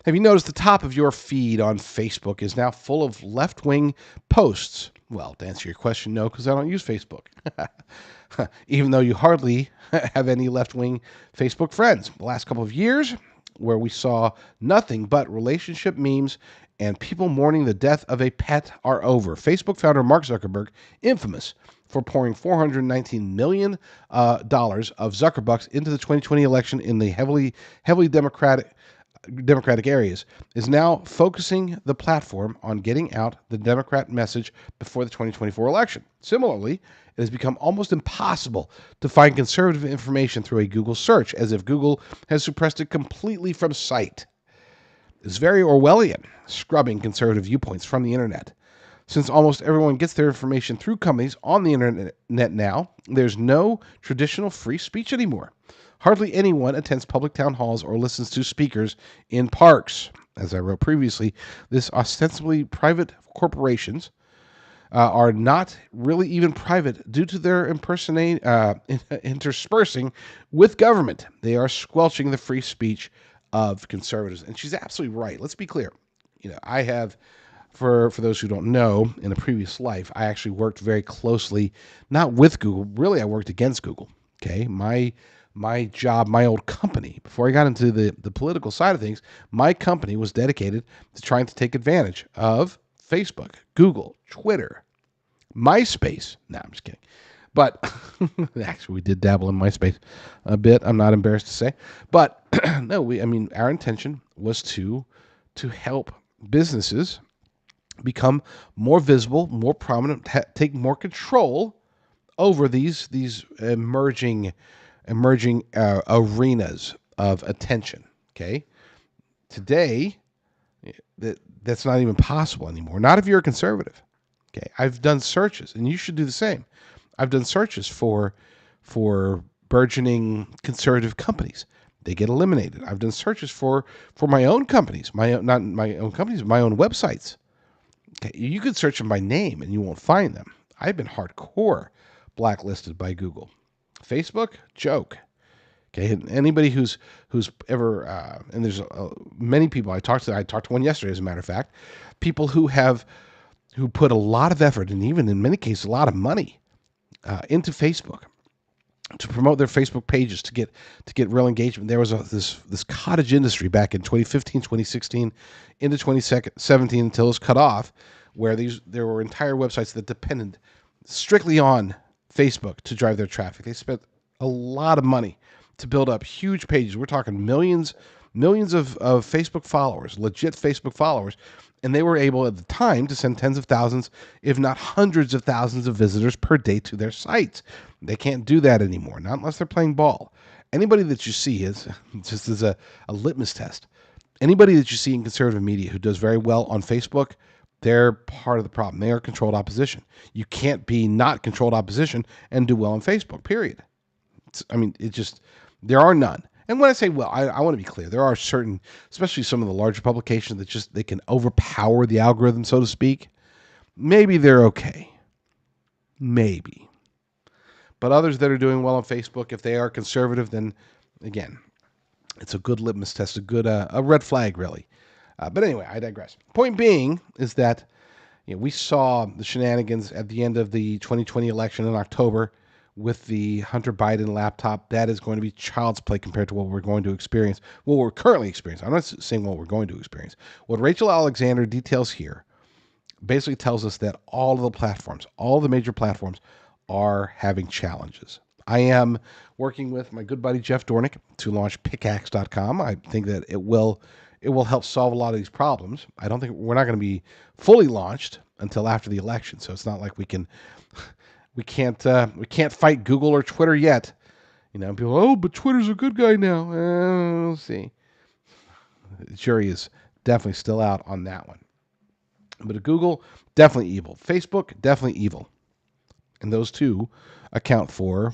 have you noticed the top of your feed on Facebook is now full of left-wing posts? Well, to answer your question, no, because I don't use Facebook. Even though you hardly have any left-wing Facebook friends. The last couple of years, where we saw nothing but relationship memes and people mourning the death of a pet, are over. Facebook founder Mark Zuckerberg, infamous for pouring $419 million of Zuckerbucks into the 2020 election in the heavily Democratic areas, is now focusing the platform on getting out the Democrat message before the 2024 election. Similarly, it has become almost impossible to find conservative information through a Google search, as if Google has suppressed it completely from sight. It's very Orwellian, scrubbing conservative viewpoints from the internet. Since almost everyone gets their information through companies on the internet now, there's no traditional free speech anymore. Hardly anyone attends public town halls or listens to speakers in parks. As I wrote previously, this ostensibly private corporations are not really even private due to their interspersing with government. They are squelching the free speech of conservatives. And she's absolutely right. Let's be clear. I have, for those who don't know, in a previous life, I actually worked very closely, not with Google. Really, I worked against Google. Okay, my job, my old company, before I got into the political side of things, my company was dedicated to trying to take advantage of Facebook, Google, Twitter, MySpace. No, I'm just kidding. But actually, we did dabble in MySpace a bit. I'm not embarrassed to say. But no, our intention was to help businesses become more visible, more prominent, take more control over these emerging arenas of attention. Okay, today that's not even possible anymore. Not if you're a conservative. Okay, I've done searches, and you should do the same. I've done searches for burgeoning conservative companies. They get eliminated. I've done searches for my own companies, my own websites. Okay, you could search them by name, and you won't find them. I've been hardcore blacklisted by Google. Facebook, joke. Okay, and anybody who's ever and there's many people I talked to one yesterday, as a matter of fact, people who put a lot of effort, and even in many cases a lot of money into Facebook to promote their Facebook pages to get real engagement. There was this cottage industry back in 2015, 2016 into 2017 until it was cut off, where there were entire websites that depended strictly on Facebook to drive their traffic. They spent a lot of money to build up huge pages. We're talking millions of Facebook followers, legit Facebook followers, and they were able at the time to send tens of thousands, if not hundreds of thousands of visitors per day to their sites. They can't do that anymore, not unless they're playing ball. Anybody that you see is, just as a litmus test, anybody that you see in conservative media who does very well on Facebook, they're part of the problem. They are controlled opposition. You can't be not controlled opposition and do well on Facebook, period. There are none. And when I say, well, I want to be clear. There are certain, especially some of the larger publications, that they can overpower the algorithm, so to speak. Maybe they're okay. Maybe. But others that are doing well on Facebook, if they are conservative, then, again, it's a good litmus test, a red flag, really. But anyway, I digress. Point being is that we saw the shenanigans at the end of the 2020 election in October, with the Hunter Biden laptop, that is going to be child's play compared to what we're going to experience, what we're currently experiencing. I'm not saying what we're going to experience. What Rachel Alexander details here basically tells us that all of the platforms, all the major platforms, are having challenges. I am working with my good buddy Jeff Dornick to launch pickaxe.com. I think that it will help solve a lot of these problems. I don't think we're not going to be fully launched until after the election, so it's not like we can't fight Google or Twitter yet. People, oh, but Twitter's a good guy now. We'll see. The jury is definitely still out on that one. But Google, definitely evil. Facebook, definitely evil. And those two account for,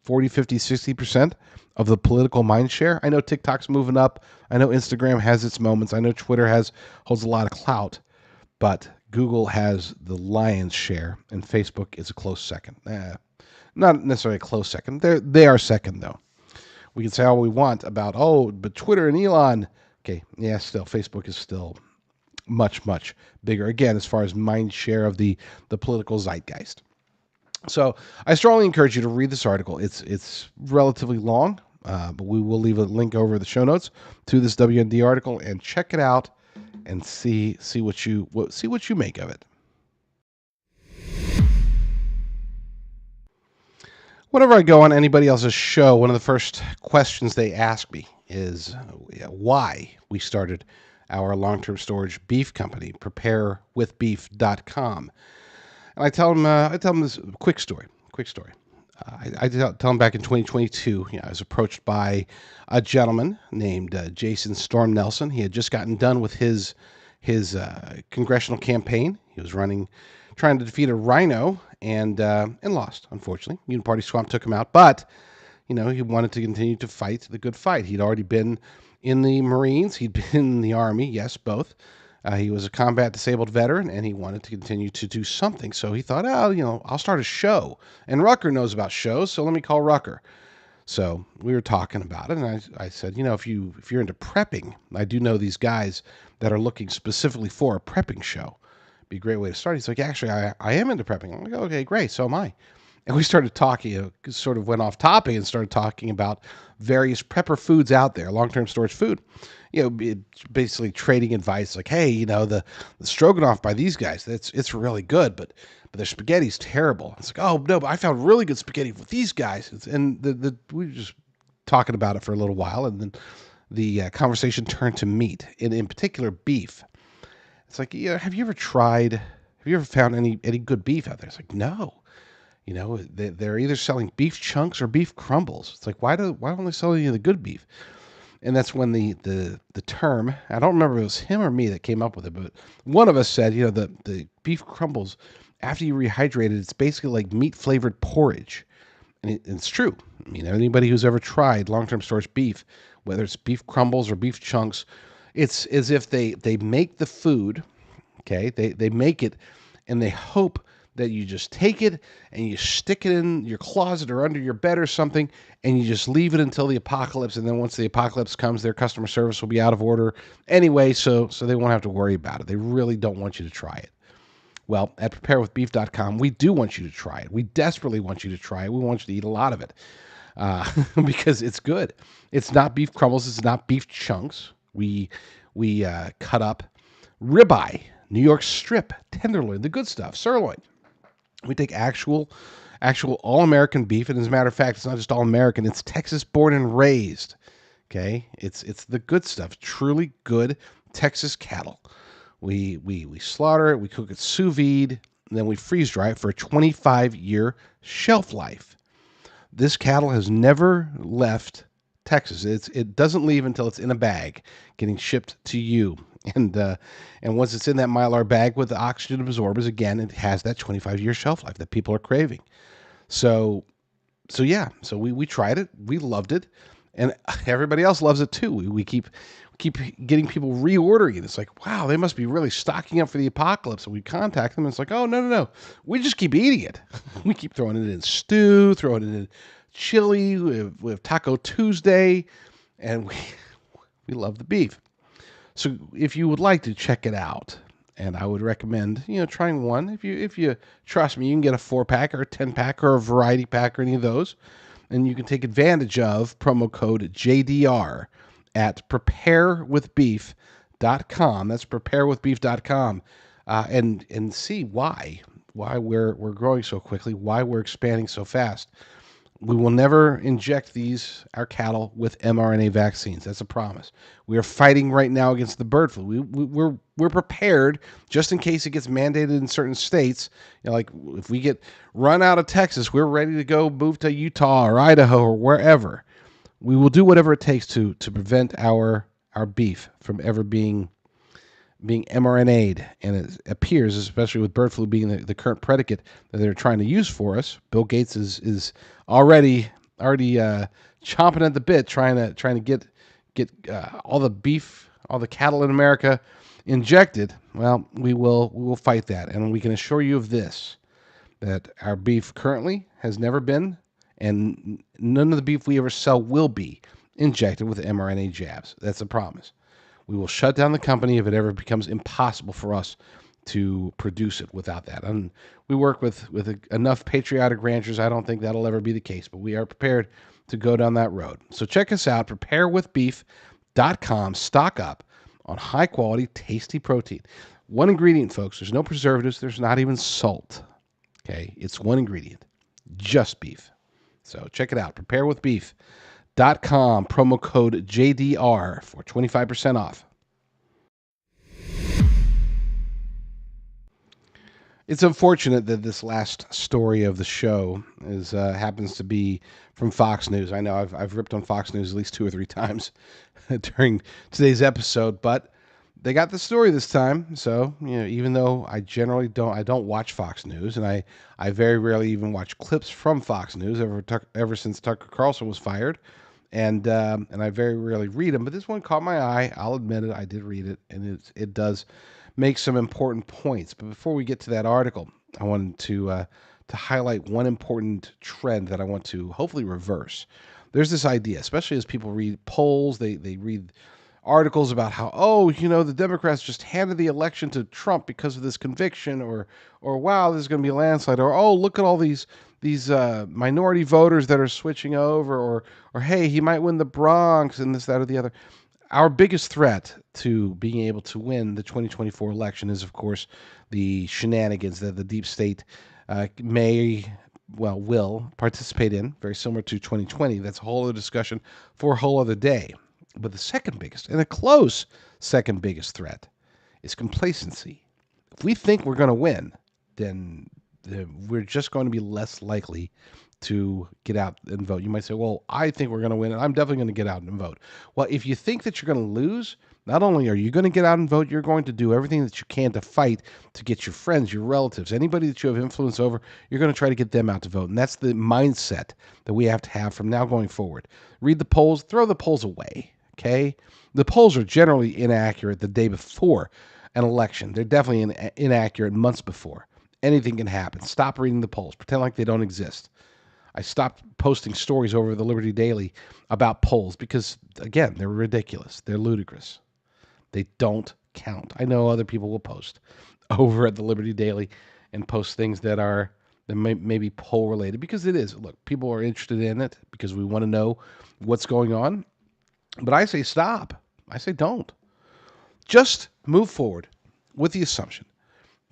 40, 50, 60% of the political mind share? I know TikTok's moving up. I know Instagram has its moments. I know Twitter holds a lot of clout. But Google has the lion's share, and Facebook is a close second. Not necessarily a close second. They are second, though. We can say all we want about, but Twitter and Elon. Okay, yeah, still, Facebook is still much, much bigger, again, as far as mind share of the political zeitgeist. So I strongly encourage you to read this article. It's relatively long, but we will leave a link over the show notes to this WND article, and check it out and see what you make of it. Whenever I go on anybody else's show, one of the first questions they ask me is why we started our long-term storage beef company, preparewithbeef.com. And I tell them this quick story. I tell them back in 2022, I was approached by a gentleman named Jason Storm Nelson. He had just gotten done with his congressional campaign. He was trying to defeat a rhino and lost, unfortunately. Uniparty Swamp took him out, but he wanted to continue to fight the good fight. He'd already been in the Marines. He'd been in the Army, yes, both. He was a combat disabled veteran, and he wanted to continue to do something. So he thought, I'll start a show. And Rucker knows about shows, so let me call Rucker. So we were talking about it, and I said, if you're into prepping, I do know these guys that are looking specifically for a prepping show. Be a great way to start. He's like, actually, I am into prepping. I'm like, okay, great, so am I. And we started talking, sort of went off topic and started talking about various prepper foods out there, long-term storage food. Basically trading advice like, hey, the stroganoff by these guys, it's really good, but their spaghetti's terrible. It's like, oh no, but I found really good spaghetti with these guys. And we were just talking about it for a little while, and then the conversation turned to meat, and in particular beef. It's like, have you ever found any good beef out there? It's like, no. They're either selling beef chunks or beef crumbles. It's like, why don't they sell any of the good beef? And that's when the term, I don't remember if it was him or me that came up with it, but one of us said, the beef crumbles, after you rehydrate it, it's basically like meat-flavored porridge. And it's true. Anybody who's ever tried long-term storage beef, whether it's beef crumbles or beef chunks, it's as if they make the food, okay? They make it, and they hope that you just take it and you stick it in your closet or under your bed or something, and you just leave it until the apocalypse. And then once the apocalypse comes, their customer service will be out of order anyway, so they won't have to worry about it. They really don't want you to try it. Well, at preparewithbeef.com, we do want you to try it. We desperately want you to try it. We want you to eat a lot of it because it's good. It's not beef crumbles. It's not beef chunks. We cut up ribeye, New York strip, tenderloin, the good stuff, sirloin. We take actual all-American beef, and as a matter of fact, it's not just all-American, it's Texas-born and raised, okay? It's the good stuff, truly good Texas cattle. We slaughter it, we cook it sous vide, and then we freeze-dry it for a 25-year shelf life. This cattle has never left Texas. It doesn't leave until it's in a bag, getting shipped to you. And once it's in that Mylar bag with the oxygen absorbers, again, it has that 25-year shelf life that people are craving. So we tried it, we loved it, and everybody else loves it too. We keep getting people reordering it. It's like, wow, they must be really stocking up for the apocalypse. And we contact them, and it's like, oh no, we just keep eating it. We keep throwing it in stew, throwing it in chili. We have Taco Tuesday, and we love the beef. So if you would like to check it out, And I would recommend, trying one. If you trust me, you can get a 4-pack or a 10-pack or a variety pack or any of those. And you can take advantage of promo code JDR at preparewithbeef.com. That's preparewithbeef.com. And see why we're growing so quickly, why we're expanding so fast. We will never inject our cattle with mRNA vaccines. That's a promise. We are fighting right now against the bird flu. We're prepared just in case it gets mandated in certain states. Like if we get run out of Texas, we're ready to go move to Utah or Idaho or wherever. We will do whatever it takes to prevent our beef from ever being mRNA'd, and it appears, especially with bird flu being the current predicate that they're trying to use for us, Bill Gates is already chomping at the bit, trying to get all the beef, all the cattle in America injected. Well, we will fight that, and we can assure you of this: that our beef currently has never been, and none of the beef we ever sell will be injected with mRNA jabs. That's a promise. We will shut down the company if it ever becomes impossible for us to produce it without that. And we work with enough patriotic ranchers. I don't think that'll ever be the case, but we are prepared to go down that road. So check us out, preparewithbeef.com. Stock up on high-quality, tasty protein. One ingredient, folks. There's no preservatives. There's not even salt. Okay? It's one ingredient. Just beef. So check it out, preparewithbeef.com, promo code JDR for 25% off. It's unfortunate that this last story of the show happens to be from Fox News. I know I've ripped on Fox News at least 2 or 3 times during today's episode, but they got the story this time. So, even though I generally don't watch Fox News, and I very rarely even watch clips from Fox News ever since Tucker Carlson was fired. And I very rarely read them, but this one caught my eye. I'll admit it, I did read it, and it does make some important points. But before we get to that article, I wanted to highlight one important trend that I want to hopefully reverse. There's this idea, especially as people read polls, they read articles about how, the Democrats just handed the election to Trump because of this conviction, or wow, this is going to be a landslide, or look at all these minority voters that are switching over, or hey, he might win the Bronx, and this, that, or the other. Our biggest threat to being able to win the 2024 election is, of course, the shenanigans that the deep state will participate in, very similar to 2020. That's a whole other discussion for a whole other day. But the second biggest, and a close second biggest threat, is complacency. If we think we're going to win, then we're just going to be less likely to get out and vote. You might say, well, I think we're going to win, and I'm definitely going to get out and vote. Well, if you think that you're going to lose, not only are you going to get out and vote, you're going to do everything that you can to fight to get your friends, your relatives, anybody that you have influence over, you're going to try to get them out to vote. And that's the mindset that we have to have from now going forward. Read the polls, throw the polls away, okay? The polls are generally inaccurate the day before an election. They're definitely inaccurate months before. Anything can happen. Stop reading the polls. Pretend like they don't exist. I stopped posting stories over the Liberty Daily about polls because, again, they're ridiculous. They're ludicrous. They don't count. I know other people will post over at the Liberty Daily and post things that may be poll related, because it is. Look, people are interested in it because we want to know what's going on. But I say stop. I say don't. Just move forward with the assumption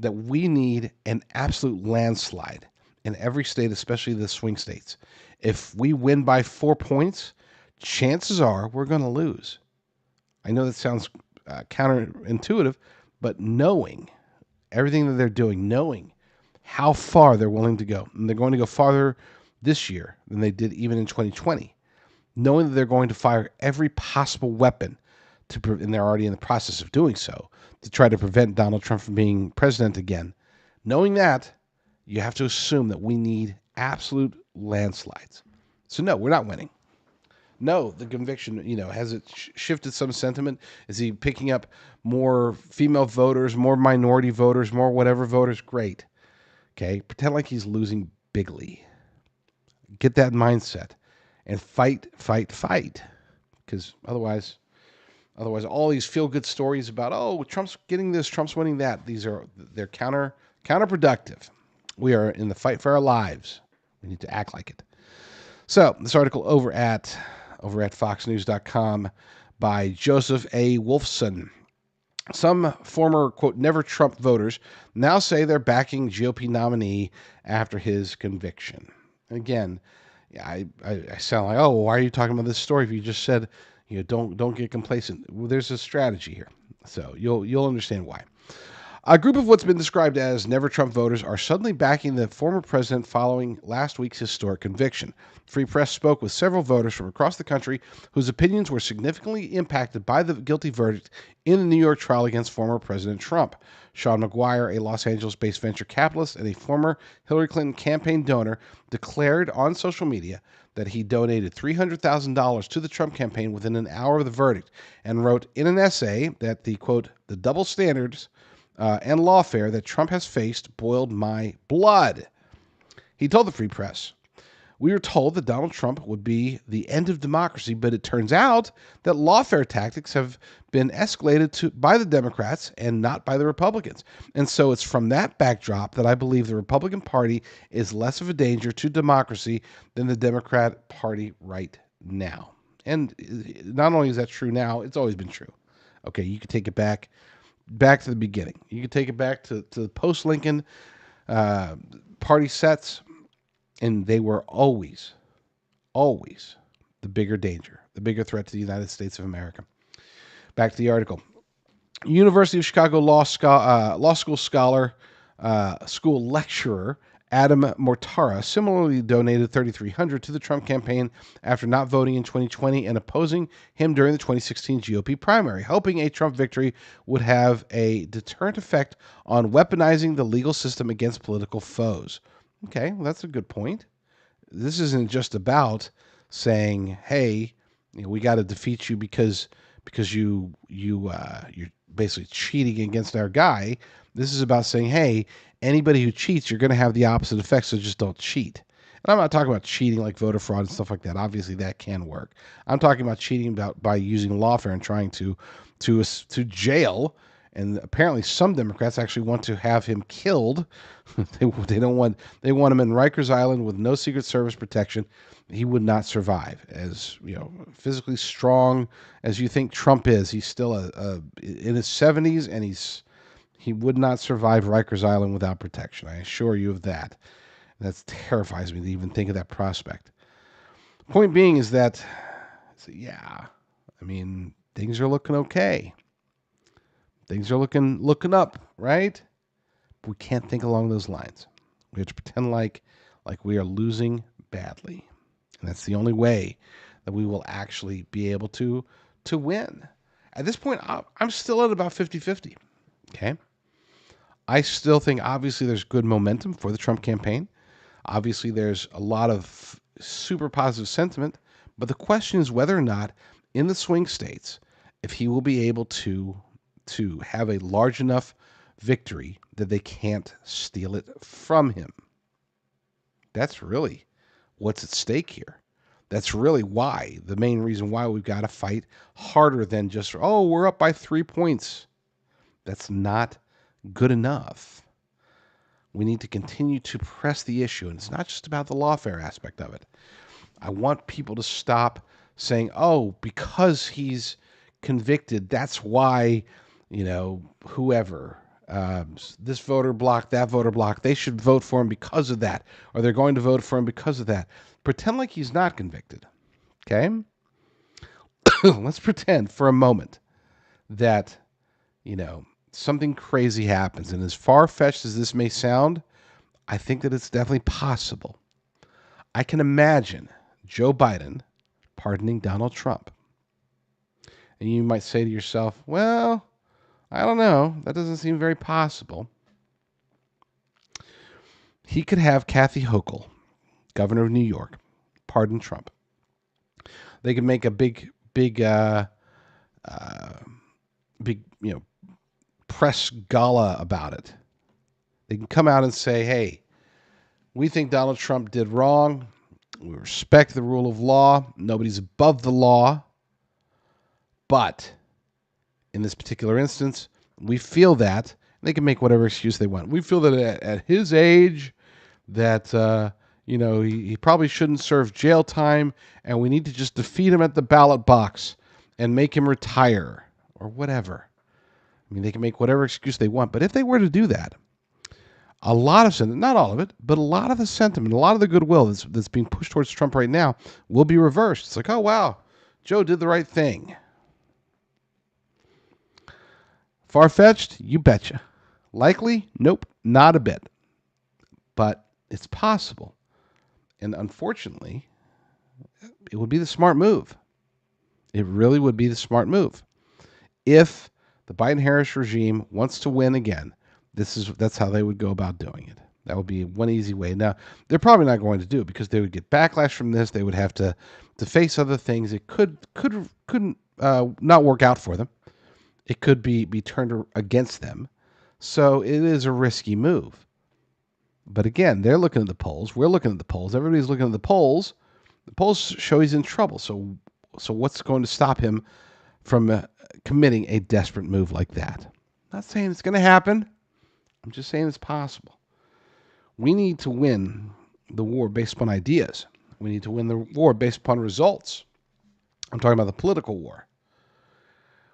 that we need an absolute landslide in every state, especially the swing states. If we win by 4 points, chances are we're going to lose. I know that sounds counterintuitive, but knowing everything that they're doing, knowing how far they're willing to go, and they're going to go farther this year than they did even in 2020, knowing that they're going to fire every possible weapon, and they're already in the process of doing so, to try to prevent Donald Trump from being president again, knowing that, you have to assume that we need absolute landslides. So no, we're not winning. No, the conviction, has it shifted some sentiment? Is he picking up more female voters, more minority voters, more whatever voters? Great. Okay, pretend like he's losing bigly. Get that mindset and fight. Because otherwise, Otherwise, all these feel-good stories about, oh, Trump's getting this, Trump's winning that, they're counterproductive. We are in the fight for our lives. We need to act like it. So, this article over at foxnews.com by Joseph A. Wolfson. Some former, quote, never Trump voters now say they're backing GOP nominee after his conviction. And again, I sound like, oh, why are you talking about this story if you just said, don't get complacent? Well, there's a strategy here. So you'll understand why. A group of what's been described as never Trump voters are suddenly backing the former president following last week's historic conviction. Free Press spoke with several voters from across the country whose opinions were significantly impacted by the guilty verdict in the New York trial against former President Trump. Sean McGuire, a Los Angeles-based venture capitalist and a former Hillary Clinton campaign donor, declared on social media that he donated $300,000 to the Trump campaign within an hour of the verdict and wrote in an essay that the, quote, the double standards and lawfare that Trump has faced boiled my blood. He told the Free Press, we were told that Donald Trump would be the end of democracy, but it turns out that lawfare tactics have been escalated by the Democrats and not by the Republicans. And so it's from that backdrop that I believe the Republican Party is less of a danger to democracy than the Democrat Party right now. And not only is that true now, it's always been true. Okay, you can take it back to the beginning. You can take it back to the post-Lincoln party sets, and they were always the bigger danger, the bigger threat to the United States of America. Back to the article. University of Chicago law school scholar, school lecturer Adam Mortara similarly donated $3,300 to the Trump campaign after not voting in 2020 and opposing him during the 2016 GOP primary, hoping a Trump victory would have a deterrent effect on weaponizing the legal system against political foes. Okay, well, that's a good point. This isn't just about saying, hey, we got to defeat you because you're basically cheating against our guy. This is about saying, hey, anybody who cheats, you're going to have the opposite effect, so just don't cheat. And I'm not talking about cheating like voter fraud and stuff like that. Obviously, that can work. I'm talking about cheating by using lawfare and trying to jail. And apparently, some Democrats actually want to have him killed. They want him in Rikers Island with no Secret Service protection. He would not survive. As physically strong as you think Trump is, he's still in his 70s, and he would not survive Rikers Island without protection. I assure you of that. That terrifies me to even think of that prospect. Point being is that, things are looking okay. Things are looking up, right? But we can't think along those lines. We have to pretend like we are losing badly. And that's the only way that we will actually be able to win. At this point, I'm still at about 50-50. Okay? I still think, obviously, there's good momentum for the Trump campaign. Obviously, there's a lot of super positive sentiment. But the question is whether or not, in the swing states, if he will be able to have a large enough victory that they can't steal it from him. That's really what's at stake here. That's really the main reason why we've got to fight harder than just, we're up by 3 points. That's not good enough. We need to continue to press the issue, and it's not just about the lawfare aspect of it. I want people to stop saying, because he's convicted, that's why, whoever, this voter block, that voter block, they should vote for him because of that, or they're going to vote for him because of that. Pretend like he's not convicted, okay? Let's pretend for a moment that, something crazy happens. And as far-fetched as this may sound, I think that it's definitely possible. I can imagine Joe Biden pardoning Donald Trump. And you might say to yourself, well, I don't know. That doesn't seem very possible. He could have Kathy Hochul, governor of New York, pardon Trump. They could make a big, press gala about it. They can come out and say, hey, we think Donald Trump did wrong. We respect the rule of law. Nobody's above the law. But in this particular instance, we feel that they can make whatever excuse they want. We feel that at his age, that he probably shouldn't serve jail time, and we need to just defeat him at the ballot box and make him retire or whatever. I mean, they can make whatever excuse they want, but if they were to do that, a lot of sentiment, not all of it, but a lot of the sentiment, a lot of the goodwill that's being pushed towards Trump right now will be reversed. It's like, oh, wow, Joe did the right thing. Far-fetched? You betcha. Likely? Nope, not a bit. But it's possible. And unfortunately, it would be the smart move. It really would be the smart move. If the Biden-Harris regime wants to win again, that's how they would go about doing it. That would be one easy way. Now, they're probably not going to do it because they would get backlash from this. They would have to face other things. It couldn't not work out for them. It could be turned against them. So it is a risky move. But again, they're looking at the polls. We're looking at the polls. Everybody's looking at the polls. The polls show he's in trouble. So what's going to stop him from committing a desperate move like that? I'm not saying it's going to happen. I'm just saying it's possible. We need to win the war based upon ideas. We need to win the war based upon results. I'm talking about the political war.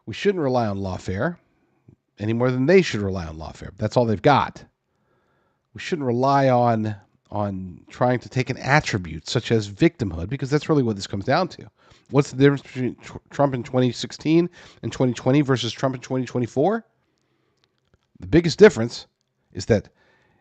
We shouldn't rely on lawfare any more than they should rely on lawfare. That's all they've got. We shouldn't rely on trying to take an attribute such as victimhood, because that's really what this comes down to. What's the difference between Trump in 2016 and 2020 versus Trump in 2024? The biggest difference is that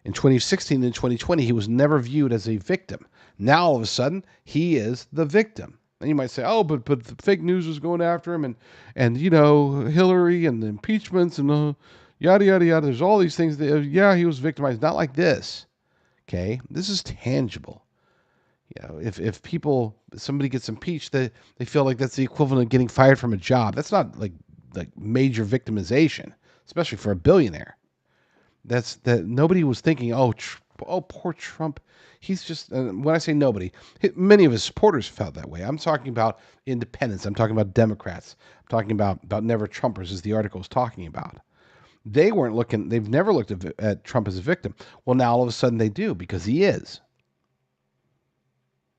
in 2016 and 2020, he was never viewed as a victim. Now, all of a sudden, he is the victim. And you might say, oh, but the fake news was going after him, and Hillary and the impeachments and yada, yada, yada. There's all these things. He was victimized. Not like this. Okay? This is tangible. If somebody gets impeached, they feel like that's the equivalent of getting fired from a job. That's not like major victimization, especially for a billionaire. That nobody was thinking, oh, poor Trump. He's just, when I say nobody, many of his supporters felt that way. I'm talking about independents. I'm talking about Democrats. I'm talking about never Trumpers, as the article is talking about. They've never looked at Trump as a victim. Well, now all of a sudden they do, because he is.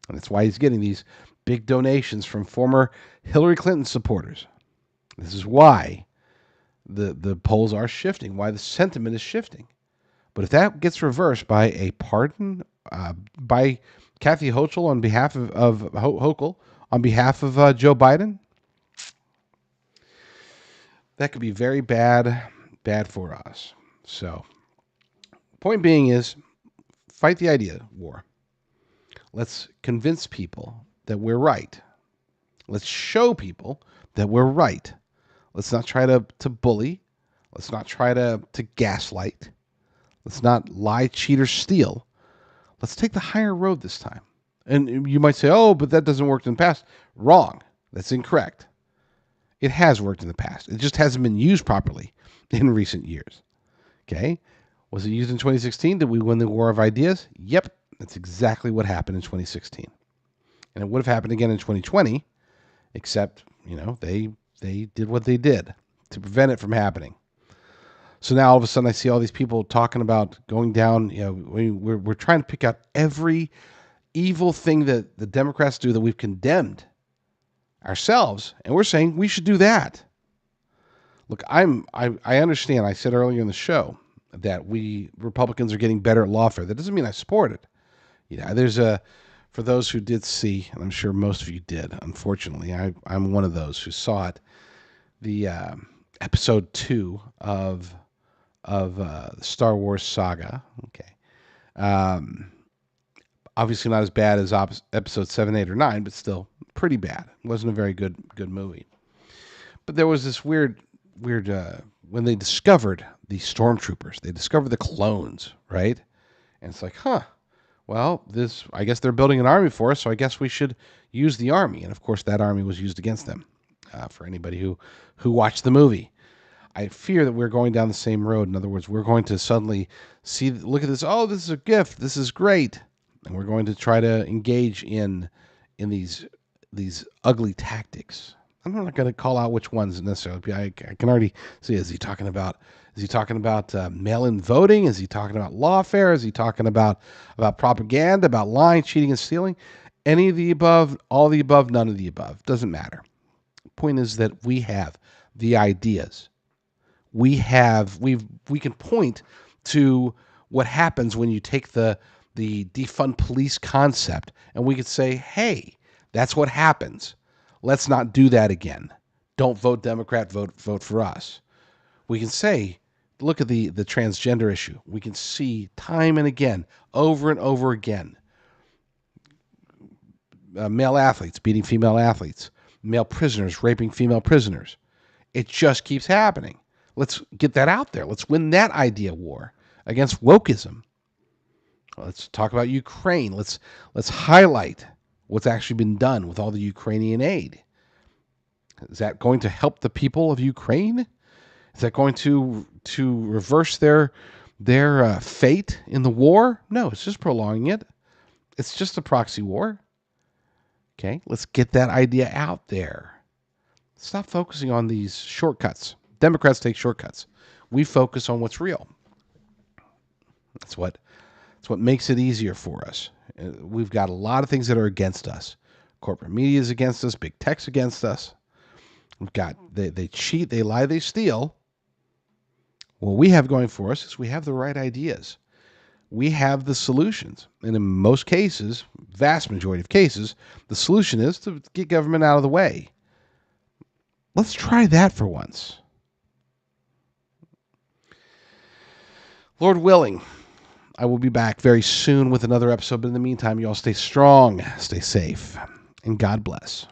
And that's why he's getting these big donations from former Hillary Clinton supporters. This is why the polls are shifting, why the sentiment is shifting. But if that gets reversed by a pardon by Kathy Hochul on behalf of Hochul on behalf of Joe Biden, that could be very bad for us. So, point being is, fight the idea war. Let's convince people that we're right. Let's show people that we're right. Let's not try to bully. Let's not try to gaslight. Let's not lie, cheat, or steal. Let's take the higher road this time. And you might say, oh, but that doesn't work in the past. Wrong. That's incorrect. It has worked in the past. It just hasn't been used properly in recent years. Okay? Was it used in 2016? Did we win the war of ideas? Yep. That's exactly what happened in 2016. And it would have happened again in 2020, except, they did what they did to prevent it from happening. So now all of a sudden I see all these people talking about going down, we're trying to pick out every evil thing that the Democrats do that we've condemned ourselves, and we're saying we should do that. Look, I understand, I said earlier in the show that we Republicans are getting better at lawfare. That doesn't mean I support it. For those who did see, and I'm sure most of you did, unfortunately, I'm one of those who saw it, the episode 2 of the Star Wars saga. Okay. Obviously not as bad as episode 7, 8, or 9, but still pretty bad. It wasn't a very good movie. But there was this weird when they discovered the stormtroopers, they discovered the clones, right? And it's like, well, I guess they're building an army for us, so I guess we should use the army. And of course, that army was used against them. For anybody who watched the movie, I fear that we're going down the same road. In other words, we're going to suddenly look at this. Oh, this is a gift. This is great, and we're going to try to engage in these ugly tactics. I'm not going to call out which ones necessarily. I can already see. Is he talking about mail-in voting? Is he talking about lawfare? Is he talking about propaganda, about lying, cheating, and stealing? Any of the above, all the above, none of the above. Doesn't matter. The point is that we have the ideas. We can point to what happens when you take the defund police concept, and we could say, hey, that's what happens. Let's not do that again. Don't vote Democrat, vote for us. We can say, look at the transgender issue. We can see time and again, over and over again, male athletes beating female athletes, male prisoners raping female prisoners. It just keeps happening. Let's get that out there. Let's win that idea war against wokeism. Let's talk about Ukraine. Let's highlight what's actually been done with all the Ukrainian aid. Is that going to help the people of Ukraine? Is that going to reverse their fate in the war? No, it's just prolonging it. It's just a proxy war. Okay, let's get that idea out there. Stop focusing on these shortcuts. Democrats take shortcuts. We focus on what's real. That's what makes it easier for us. We've got a lot of things that are against us. Corporate media is against us. Big tech's against us. We've got they cheat, they lie, they steal. What we have going for us is we have the right ideas. We have the solutions. And in most cases, vast majority of cases, the solution is to get government out of the way. Let's try that for once. Lord willing, I will be back very soon with another episode. But in the meantime, you all stay strong, stay safe, and God bless.